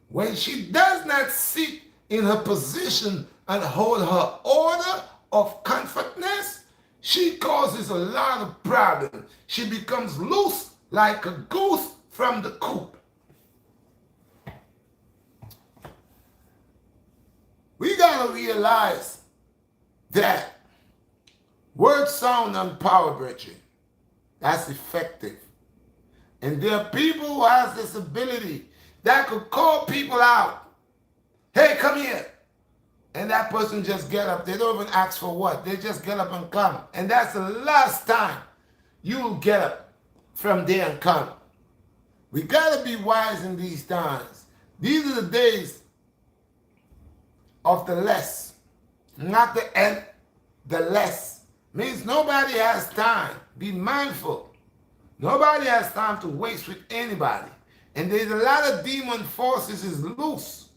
When she does not sit in her position and hold her order of comfortness, she causes a lot of problems. She becomes loose like a goose from the coop. We gotta realize that word, sound, and power bridging, that's effective. And there are people who have this ability that could call people out. Hey, come here. And that person just get up. They don't even ask for what. They just get up and come. And that's the last time you will get up from there and come. We got to be wise in these times. These are the days of the less. Not the end, the less. Means nobody has time. Be mindful. Nobody has time to waste with anybody. And there's a lot of demon forces is loose.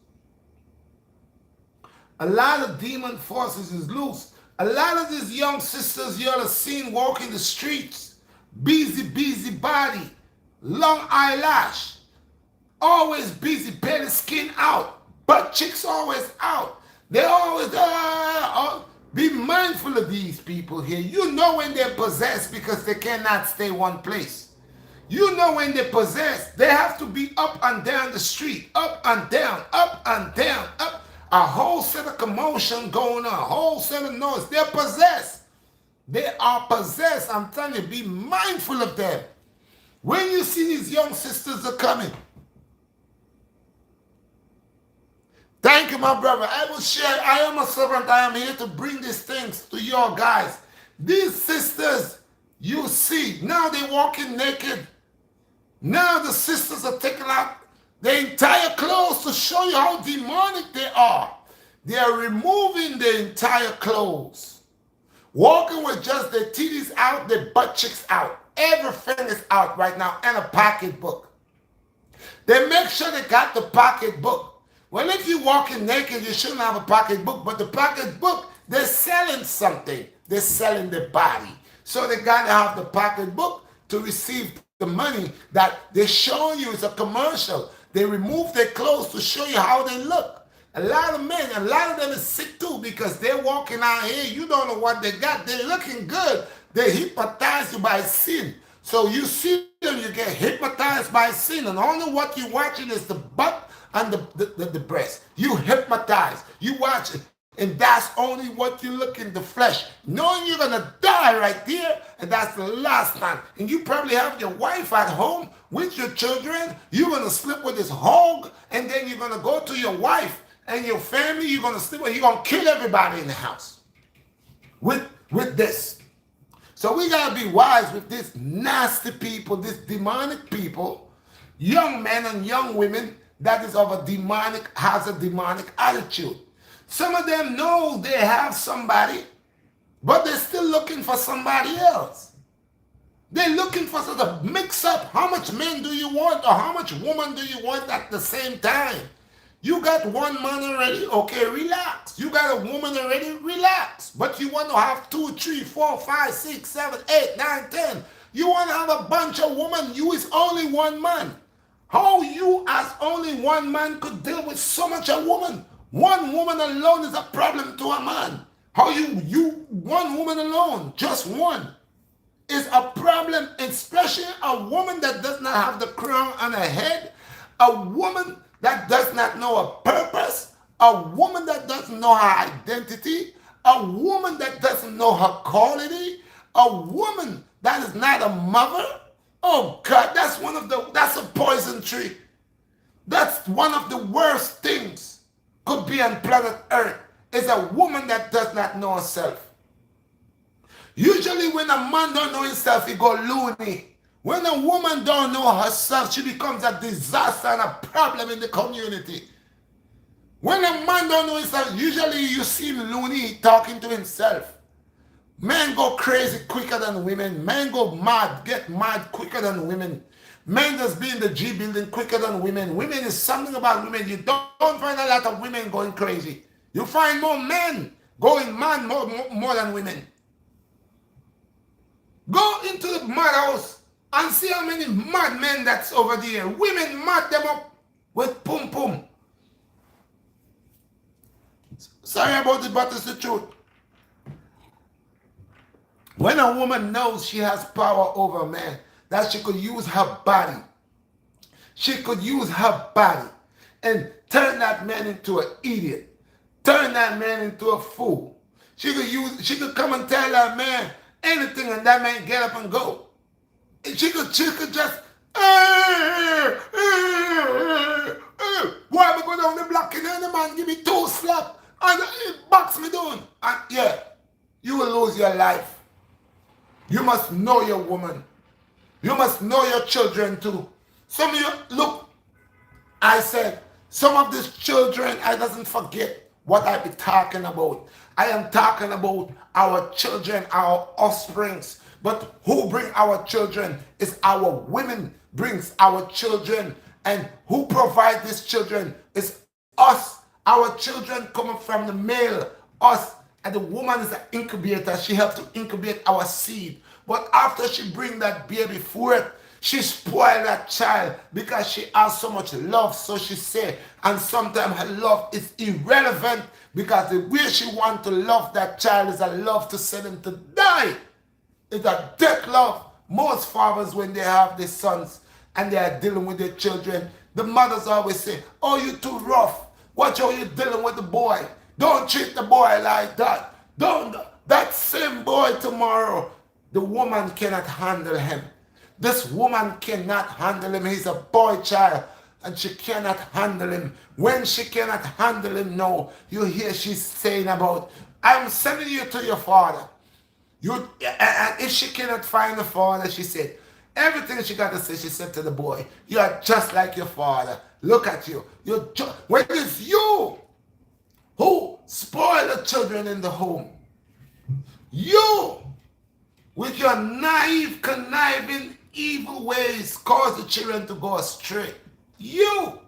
A lot of demon forces is loose. A lot of these young sisters you are seen walking the streets, busy body, long eyelash, always busy, belly skin out, butt cheeks always out. They always, be mindful of these people here. You know when they're possessed because they cannot stay one place. You know when they're possessed, they have to be up and down the street, up and down, up and down, up. A whole set of commotion going on, a whole set of noise. They're possessed. They are possessed. I'm telling you, be mindful of them. When you see these young sisters are coming, thank you, my brother. I will share. I am a servant. I am here to bring these things to your guys. These sisters, you see, now they're walking naked. Now the sisters are taking out the entire clothes to show you how demonic they are. They are removing the entire clothes. Walking with just their titties out, their butt cheeks out. Everything is out right now, and a pocketbook. They make sure they got the pocketbook. Well, if you're walking naked, you shouldn't have a pocketbook, but the pocketbook, they're selling something. They're selling their body. So they got to have the pocketbook to receive the money that they're showing you. Is a commercial. They remove their clothes to show you how they look. A lot of men, a lot of them is sick too because they're walking out here. You don't know what they got. They're looking good. They hypnotize you by sin. So you see them, you get hypnotized by sin. And only what you're watching is the butt and the breast. You hypnotize. You watch it. And that's only what you look in the flesh. Knowing you're going to die right there. And that's the last time. And you probably have your wife at home with your children. You're going to sleep with this hog. And then you're going to go to your wife and your family. You're going to sleep with. You're going to kill everybody in the house. With this. So we got to be wise with this nasty people, this demonic people. Young men and young women that is of a demonic, has a demonic attitude. Some of them know they have somebody, but they're still looking for somebody else. They're looking for sort of mix up. How much men do you want or how much woman do you want at the same time? You got one man already, okay, relax. You got a woman already, relax. But you want to have 2, 3, 4, 5, 6, 7, 8, 9, 10. You want to have a bunch of women. You is only one man. How you as only one man could deal with so much a woman? One woman alone is a problem to a man. How you one woman alone, just one, is a problem, especially a woman that does not have the crown on her head, a woman that does not know a purpose, a woman that doesn't know her identity, a woman that doesn't know her quality, a woman that is not a mother. Oh God, that's a poison tree. That's one of the worst things could be on planet Earth, is a woman that does not know herself. Usually when a man don't know himself, he go loony. When a woman don't know herself, she becomes a disaster and a problem in the community. When a man don't know himself, usually you see him loony talking to himself. Men go crazy quicker than women. Men go mad, get mad quicker than women. Men just be in the G building quicker than women. Women is something about women. You don't find a lot of women going crazy. You find more men going mad more than women. Go into the madhouse and see how many mad men that's over there. Women mad them up with pum pum. Sorry about it, but it's the truth. When a woman knows she has power over a man, that she could use her body, she could use her body and turn that man into an idiot, turn that man into a fool. She could come and tell that man anything and that man get up and go. And she could just, why am I going down the block and then the man give me 2 slap and it box me down. And yeah, you will lose your life. You must know your woman. You must know your children too. Some of you, look, I said, some of these children, I doesn't forget what I be talking about. I am talking about our children, our offsprings. But who bring our children is our women brings our children. And who provide these children is us. Our children coming from the male, us. And the woman is an incubator. She helps to incubate our seed. But after she bring that baby forth, she spoil that child because she has so much love, so she say. And sometimes her love is irrelevant because the way she want to love that child is a love to send him to die. It's a death love. Most fathers, when they have their sons and they are dealing with their children, the mothers always say, oh, you too rough. Watch how you dealing with the boy. Don't treat the boy like that. Don't. That same boy tomorrow, the woman cannot handle him. This woman cannot handle him. He's a boy child and she cannot handle him. When she cannot handle him, no, you hear she's saying about, I'm sending you to your father. And if she cannot find the father, she said, everything she got to say, she said to the boy, you are just like your father. Look at you. When it's you who spoil the children in the home, you, with your naive, conniving, evil ways, cause the children to go astray. You.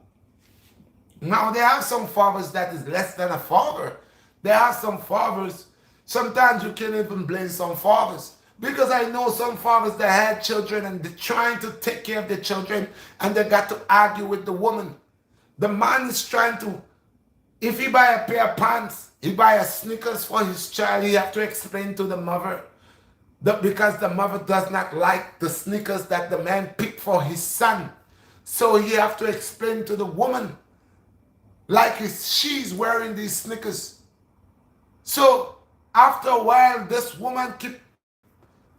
Now, there are some fathers that is less than a father. There are some fathers, sometimes you can't even blame some fathers. Because I know some fathers that had children and they're trying to take care of their children and they got to argue with the woman. The man is trying to, if he buy a pair of pants, he buy a sneakers for his child, he have to explain to the mother that because the mother does not like the sneakers that the man picked for his son. So he have to explain to the woman like she's wearing these sneakers. So after a while, this woman keep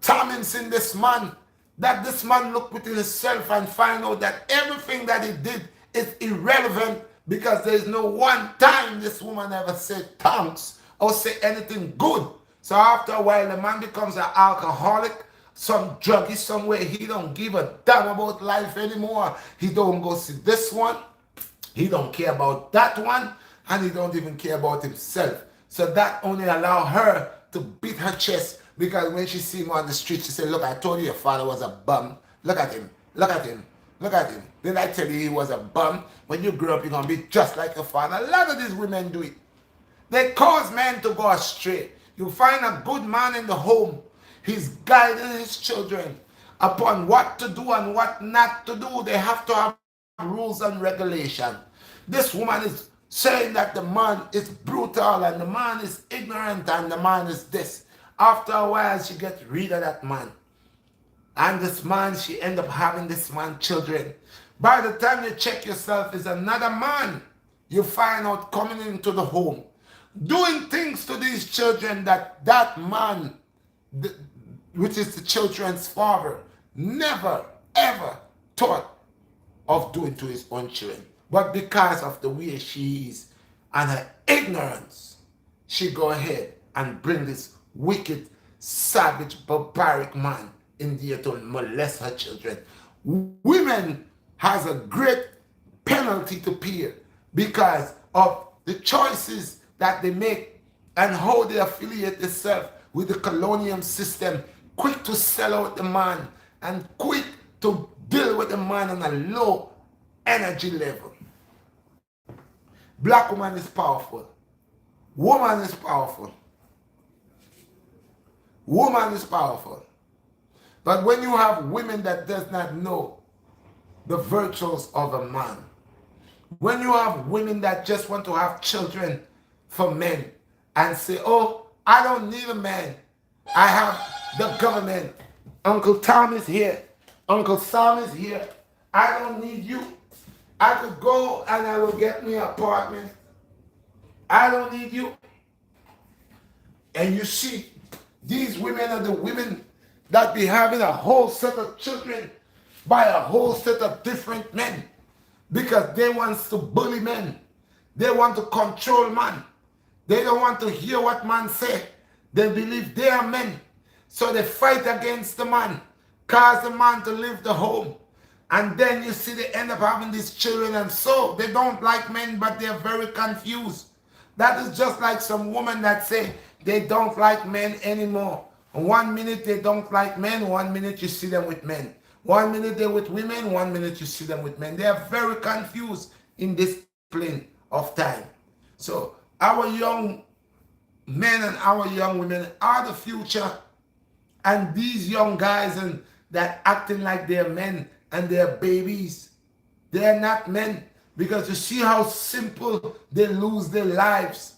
tormenting this man, that this man look within himself and find out that everything that he did is irrelevant because there is no one time this woman ever said thanks or say anything good. So after a while, the man becomes an alcoholic, some druggie somewhere. He don't give a damn about life anymore. He don't go see this one. He don't care about that one. And he don't even care about himself. So that only allow her to beat her chest because when she see him on the street, she said, look, I told you your father was a bum. Look at him. Look at him. Look at him. Didn't I tell you he was a bum? When you grow up, you're going to be just like your father. A lot of these women do it. They cause men to go astray. You find a good man in the home. He's guiding his children upon what to do and what not to do. They have to have rules and regulation. This woman is saying that the man is brutal and the man is ignorant and the man is this. After a while, she gets rid of that man. And this man, she end up having this man children. By the time you check yourself, is another man you find out coming into the home, doing things to these children that that man, which is the children's father, never, ever thought of doing to his own children. But because of the way she is and her ignorance, she go ahead and bring this wicked, savage, barbaric man in there to molest her children. Women has a great penalty to pay because of the choices that they make and how they affiliate themselves with the colonial system, quick to sell out the man and quick to deal with the man on a low energy level. Black woman is powerful. Woman is powerful. Woman is powerful. But when you have women that does not know the virtues of a man, when you have women that just want to have children for men, and say, oh, I don't need a man. I have the government. Uncle Tom is here. Uncle Sam is here. I don't need you. I could go and I will get me an apartment. I don't need you. And you see, these women are the women that be having a whole set of children by a whole set of different men because they want to bully men. They want to control man. They don't want to hear what man say. They believe they are men. So they fight against the man, cause the man to leave the home. And then you see they end up having these children, and so they don't like men, but they're very confused. That is just like some women that say they don't like men anymore. 1 minute they don't like men, 1 minute you see them with men. 1 minute they're with women, 1 minute you see them with men. They are very confused in this plane of time. So our young men and our young women are the future. And these young guys and that acting like they're men and they're babies, they're not men. Because you see how simple they lose their lives.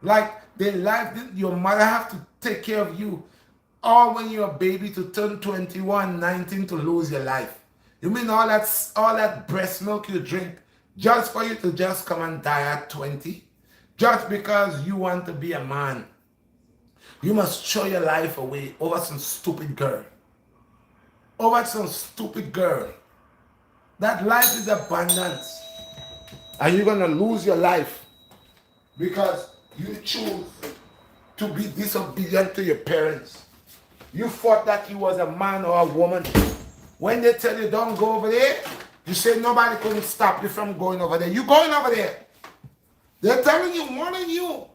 Like their life, your mother have to take care of you. Or when you're a baby to turn 21, 19 to lose your life. You mean all that breast milk you drink just for you to just come and die at 20? Just because you want to be a man. You must throw your life away over some stupid girl. Over some stupid girl. That life is abundance. And you're going to lose your life because you choose to be disobedient to your parents. You thought that you was a man or a woman. When they tell you don't go over there, you say nobody couldn't stop you from going over there. You going over there. They're telling you, one of you.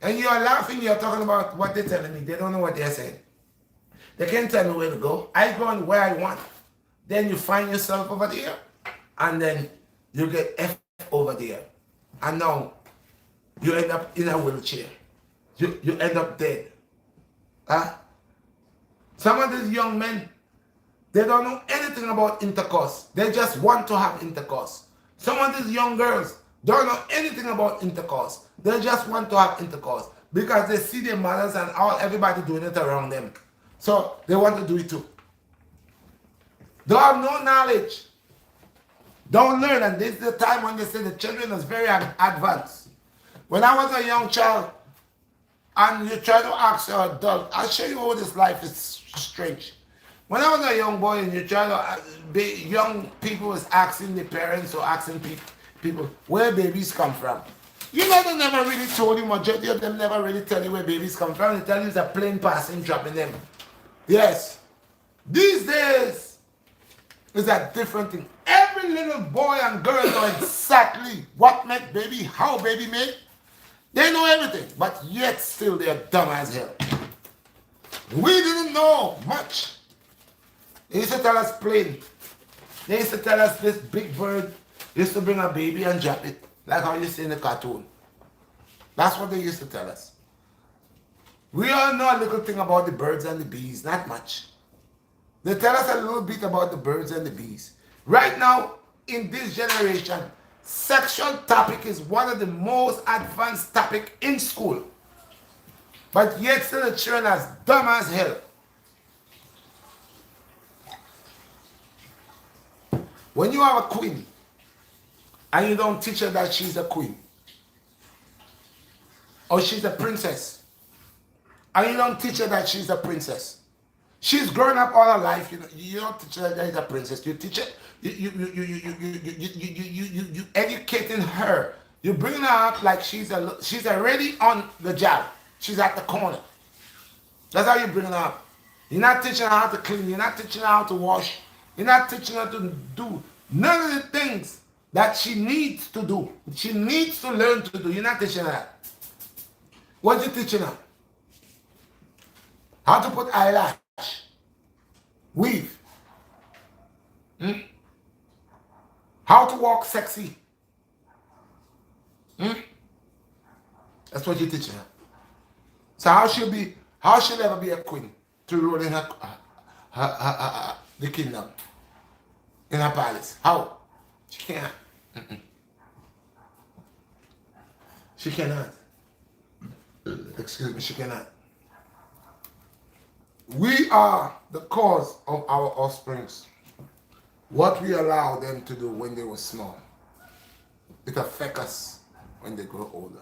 And you're laughing, you're talking about what they're telling me. They don't know what they're saying. They can't tell me where to go. I go where I want. Then you find yourself over there. And then you get F over there. And now you end up in a wheelchair. You end up dead. Huh? Some of these young men, they don't know anything about intercourse. They just want to have intercourse. Some of these young girls don't know anything about intercourse. They just want to have intercourse because they see their mothers and everybody doing it around them. So they want to do it too. They have no knowledge. Don't learn. And this is the time when they say the children is very advanced. When I was a young child and you try to ask your adult, I'll show you how this life is strange. When I was a young boy and you try to, young people was asking their parents or asking people where babies come from. You know they never really told you, majority of them never really tell you where babies come from. They tell you it's a plane passing, dropping them. Yes. These days, it's a different thing. Every little boy and girl know exactly what make baby, how baby made. They know everything, but yet still they're dumb as hell. We didn't know much. They used to tell us plain. They used to tell us this big bird used to bring a baby and drop it, like how you see in the cartoon. That's what they used to tell us. We all know a little thing about the birds and the bees, not much. They tell us a little bit about the birds and the bees. Right now, in this generation, sexual topic is one of the most advanced topic in school. But yet still the children are as dumb as hell. When you have a queen, and you don't teach her that she's a queen, or she's a princess, and you don't teach her that she's a princess. She's grown up all her life. You don't teach her that she's a princess. You teach her. You educating her. You bring her up like she's already on the job. She's at the corner. That's how you bring her up. You're not teaching her how to clean. You're not teaching her how to wash. You're not teaching her to do none of the things that she needs to do. She needs to learn to do. You're not teaching her that. What are you teaching her? How to put eyelash. Weave. How to walk sexy. That's what you're teaching her. So how she'll ever be a queen to rule in the kingdom, in her palace? How? She can't. She cannot. Excuse me, she cannot. We are the cause of our offsprings. What we allow them to do when they were small, it affects us when they grow older.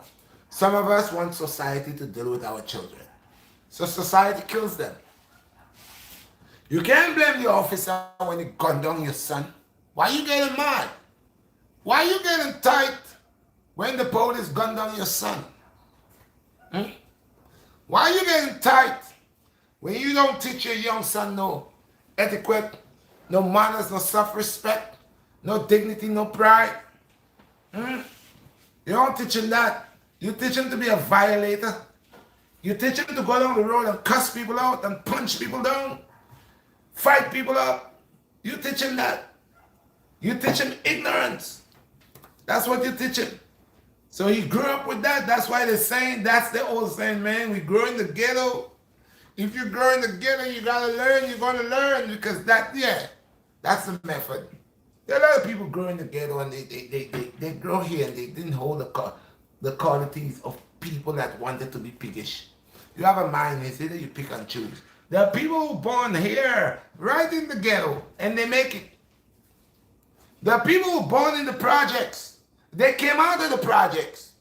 Some of us want society to deal with our children. So society kills them. You can't blame the officer when he gunned down your son. Why you getting mad? Why you getting tight when the police gunned down your son? Hmm? Why you getting tight when you don't teach your young son no etiquette, no manners, no self-respect, no dignity, no pride? Hmm? You don't teach him that. You teach him to be a violator. You teach him to go down the road and cuss people out and punch people down, fight people up. You teach him that. You teach him ignorance. That's what you teach him. So he grew up with that. That's why they're saying, that's the old saying, man, we grow in the ghetto. If you grow in the ghetto, you gotta learn, you're gonna learn, because that's the method. There are a lot of people grow in the ghetto and they grow here and they didn't hold the qualities of people that wanted to be piggish. You have a mind, it's either you pick and choose. There are people who born here, right in the ghetto, and they make it. There are people who born in the projects. They came out of the projects.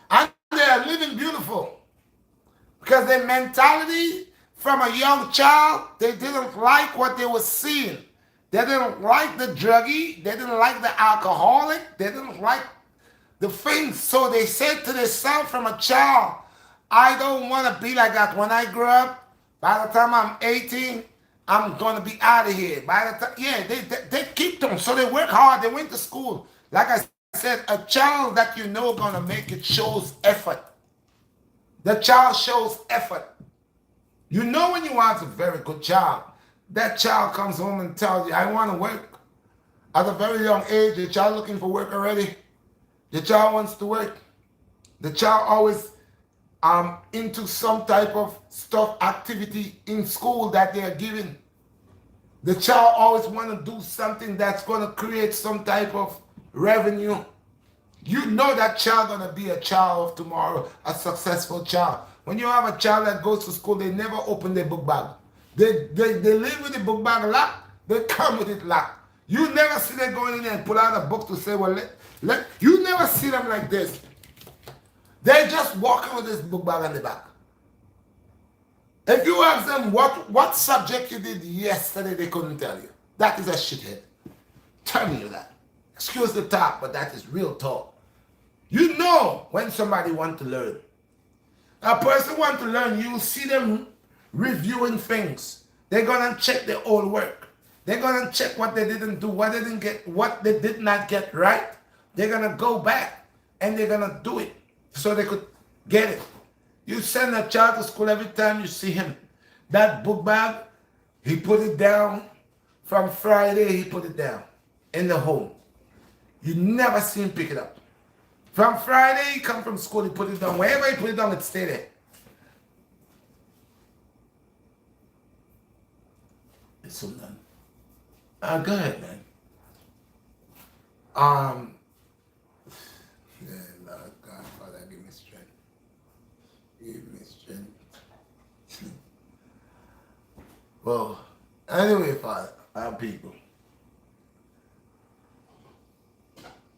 And they are living beautiful. Because their mentality from a young child, they didn't like what they were seeing. They didn't like the druggie. They didn't like the alcoholic. They didn't like the things. So they said to themselves from a child, I don't want to be like that when I grow up. By the time I'm 18, I'm going to be out of here. By the time, they keep them. So they work hard. They went to school. Like I said, a child that you know going to make it shows effort. The child shows effort. You know when you want a very good child, that child comes home and tells you, I want to work. At a very young age, the child looking for work already. The child wants to work. The child always into some type of stuff, activity in school that they are given. The child always want to do something that's going to create some type of revenue. You know that child going to be a child of tomorrow, a successful child. When you have a child that goes to school, they never open their book bag. They live with the book bag locked. They come with it locked. You never see them going in there and pull out a book to say, well, you never see them like this. They just walking with this book bag on the back. If you ask them what subject you did yesterday, they couldn't tell you. That is a shithead. Telling you that. Excuse the talk, but that is real talk. You know when somebody wants to learn. A person wants to learn, you see them reviewing things. They're going to check their old work. They're going to check what they didn't do, what they didn't get, what they did not get right. They're going to go back and they're going to do it so they could get it. You send a child to school every time you see him. That book bag, he put it down. From Friday, he put it down in the home. You never see him pick it up. From Friday, he come from school, he put it down. Wherever he put it down, it stay there. It's so done. Go ahead, man. Yeah, Lord God, Father, give me strength. Give me strength. Well, anyway, Father, our people.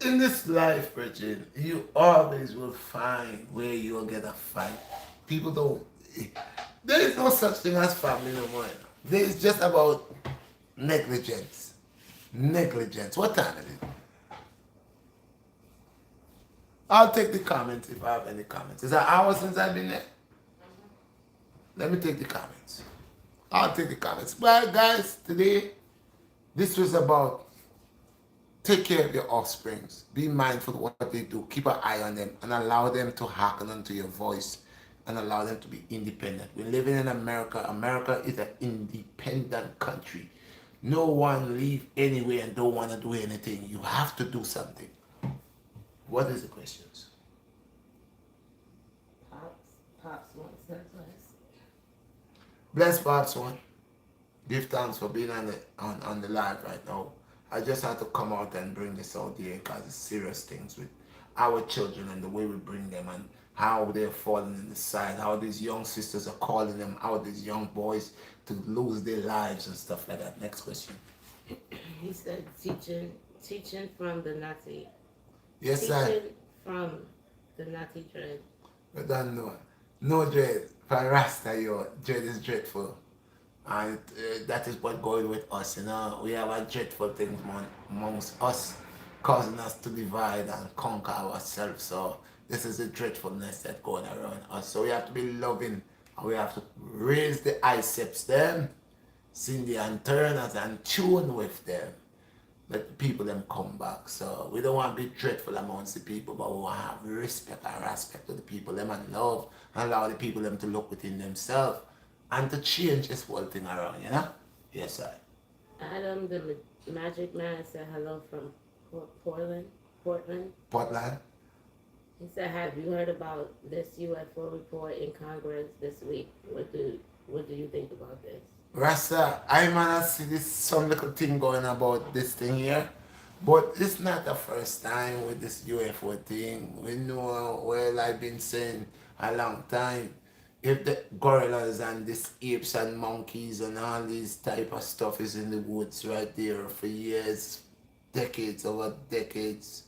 In this life, Richard, you always will find where you'll get a fight. People don't, there is no such thing as family no more. There is just about negligence. Negligence. What time is it? I'll take the comments if I have any comments. It's an hour since I've been there. Let me take the comments. I'll take the comments. Well, guys, today, this was about take care of your offsprings. Be mindful of what they do. Keep an eye on them and allow them to hearken unto your voice and allow them to be independent. We're living in America. America is an independent country. No one leave anywhere and don't want to do anything. You have to do something. What is the questions? Pops wants that last. Bless Pops one. Give thanks for being on the live right now. I just had to come out and bring this out here because it's serious things with our children and the way we bring them and how they're falling in the side, how these young sisters are calling them out, these young boys to lose their lives and stuff like that. Next question. He said teaching from the Nazi, Yes, sir. teaching from the Nazi dread. We don't know. No dread. For Rasta, yo, dread is dreadful. And that is what going with us, you know. We have a dreadful thing amongst us, causing us to divide and conquer ourselves. So this is the dreadfulness that's going around us. So we have to be loving, and we have to raise the biceps them, sing the antennas and tune with them. Let the people them come back. So we don't want to be dreadful amongst the people, but we want to have respect and respect to the people them and love and allow the people them to look within themselves and to change this whole thing around, you know? Yes, sir. Adam, the magic man, said hello from Portland. Portland. Portland. He said, "Have you heard about this UFO report in Congress this week? What do you think about this?" Rasta, I man see this some little thing going about this thing here. But it's not the first time with this UFO thing. We know, well, I've been saying a long time, if the gorillas and these apes and monkeys and all these type of stuff is in the woods right there for years, decades over decades,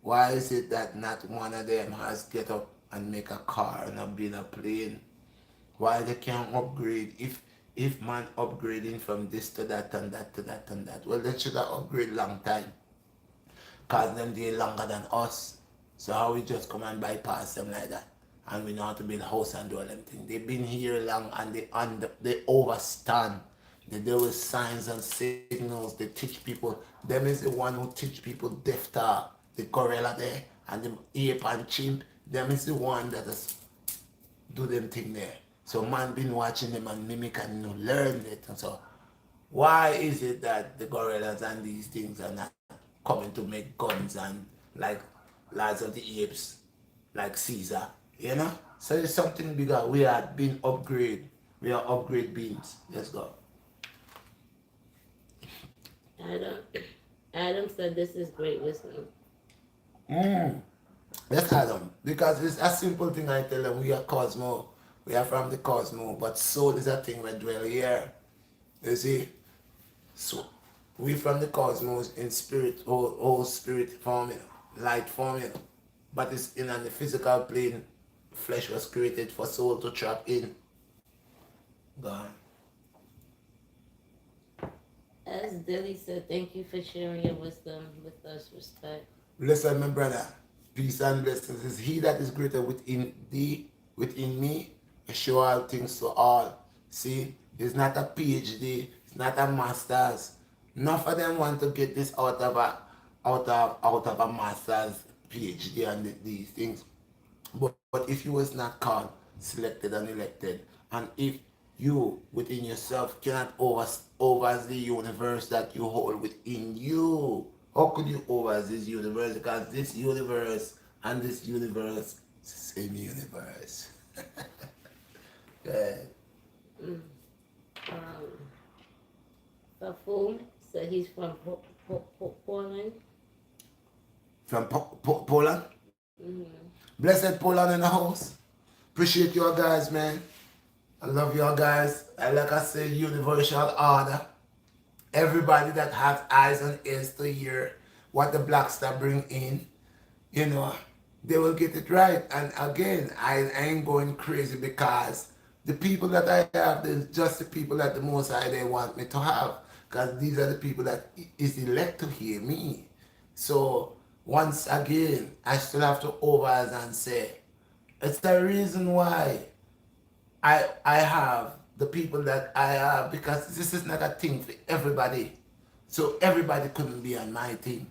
why is it that not one of them has get up and make a car and a build a plane? Why they can't upgrade? If man upgrading from this to that and that to that and that, well, they should have upgrade long time. Cause them they longer than us. So how we just come and bypass them like that? And we know how to build house and do all them things. They've been here long and they overstand. They deal with signs and signals. They teach people. Them is the one who teach people deaf talk. The gorilla there and the ape and chimp. Them is the one that is do them thing there. So man been watching them and mimic and learn it. And so why is it that the gorillas and these things are not coming to make guns and like Lives of the Apes, like Caesar, you know? So it's something bigger. We are being upgrade. We are upgrade beings. Let's go. Adam, Adam said, "This is great wisdom." Let's add them. Because it's a simple thing I tell them. We are cosmo. We are from the cosmo. But soul is a thing we dwell here. You see? So we from the cosmos in spirit, whole spirit forming, light forming. But it's in the physical plane. Flesh was created for soul to trap in. God. As Dilly said, "Thank you for sharing your wisdom with us. Respect." Listen, my brother. Peace and blessings. Is he that is greater within thee, within me, show all things to all. See, it's not a PhD, it's not a master's. None of them want to get this out of a master's PhD and these things. But if you was not called, selected and elected, and if you within yourself cannot over the universe that you hold within you, how could you over this universe? Because this universe and this universe is the same universe. Good. Um, Fafum said he's from Portland. From Poland. Blessed Poland in the house. Appreciate y'all guys, man. I love y'all guys. And like I said, universal order. Everybody that has eyes and ears to hear what the Black Star bring in, you know, they will get it right. And again, I ain't going crazy because the people that I have, they're just the people that the Most High they want me to have. Because these are the people that is elect to hear me. So once again, I still have to overs and say, it's the reason why I have the people that I have, because this is not a thing for everybody. So everybody couldn't be on my team.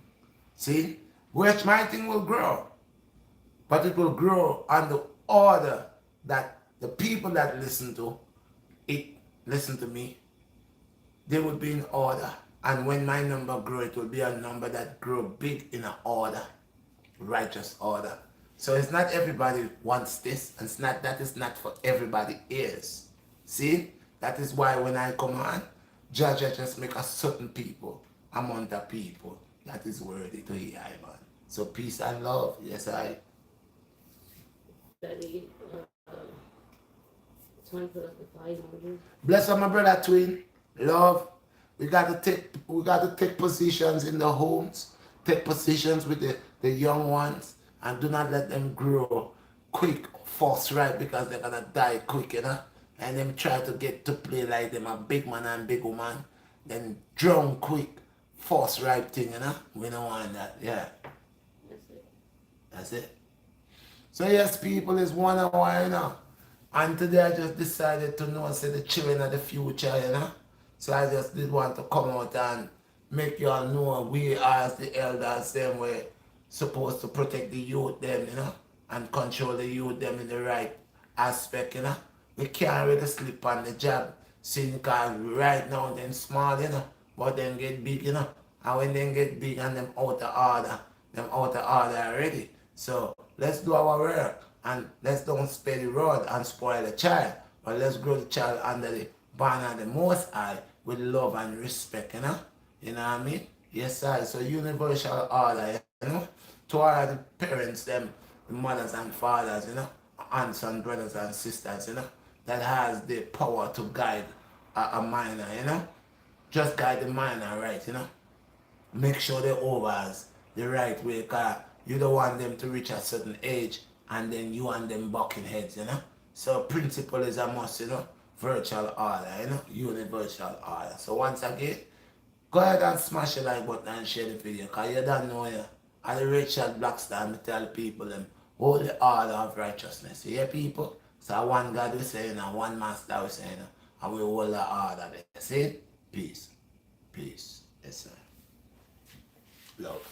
See? Which my thing will grow. But it will grow on the order that the people that listen to it, listen to me, they will be in order. And when my number grow, it will be a number that grow big in an order, righteous order. So it's not everybody wants this, and it's not that it's not for everybody is. See? That is why when I come on, judge just make a certain people among the people that is worthy to hear, man. So peace and love. Yes, I. study. Twin put up the fire emoji. Bless up my brother twin. Love. We got to take positions in the homes, take positions with the young ones, and do not let them grow quick, forthright because they're gonna die quick, And them try to get to play like them a big man and big woman, then drown quick, forthright thing. We don't want that, yeah. That's it. That's it. So yes, people is 1 hour. And today I just decided to know say the children of the future. So I just did want to come out and make y'all know we as the elders same way supposed to protect the youth them, and control the youth them in the right aspect. We can't really sleep on the job. Seeing cause right now them small, but them get big. And when them get big and them out of order already. So let's do our work and let's don't spare the rod and spoil the child. But let's grow the child under the banner of the Most High with love and respect. You know what I mean? Yes, sir. So universal order. To all the parents, them, the mothers and fathers, aunts and brothers and sisters, that has the power to guide a minor. Just guide the minor right. Make sure they overs the right way because you don't want them to reach a certain age and then you and them bucking heads. So principle is a must. Virtual order, universal order. So once again, go ahead and smash the like button and share the video because you don't know you. At the Redshot BlackStar, I tell people them hold the order of righteousness. You hear people? So one God we saying and one master we saying and we hold the order there. See? Peace. Peace. Yes sir. Love.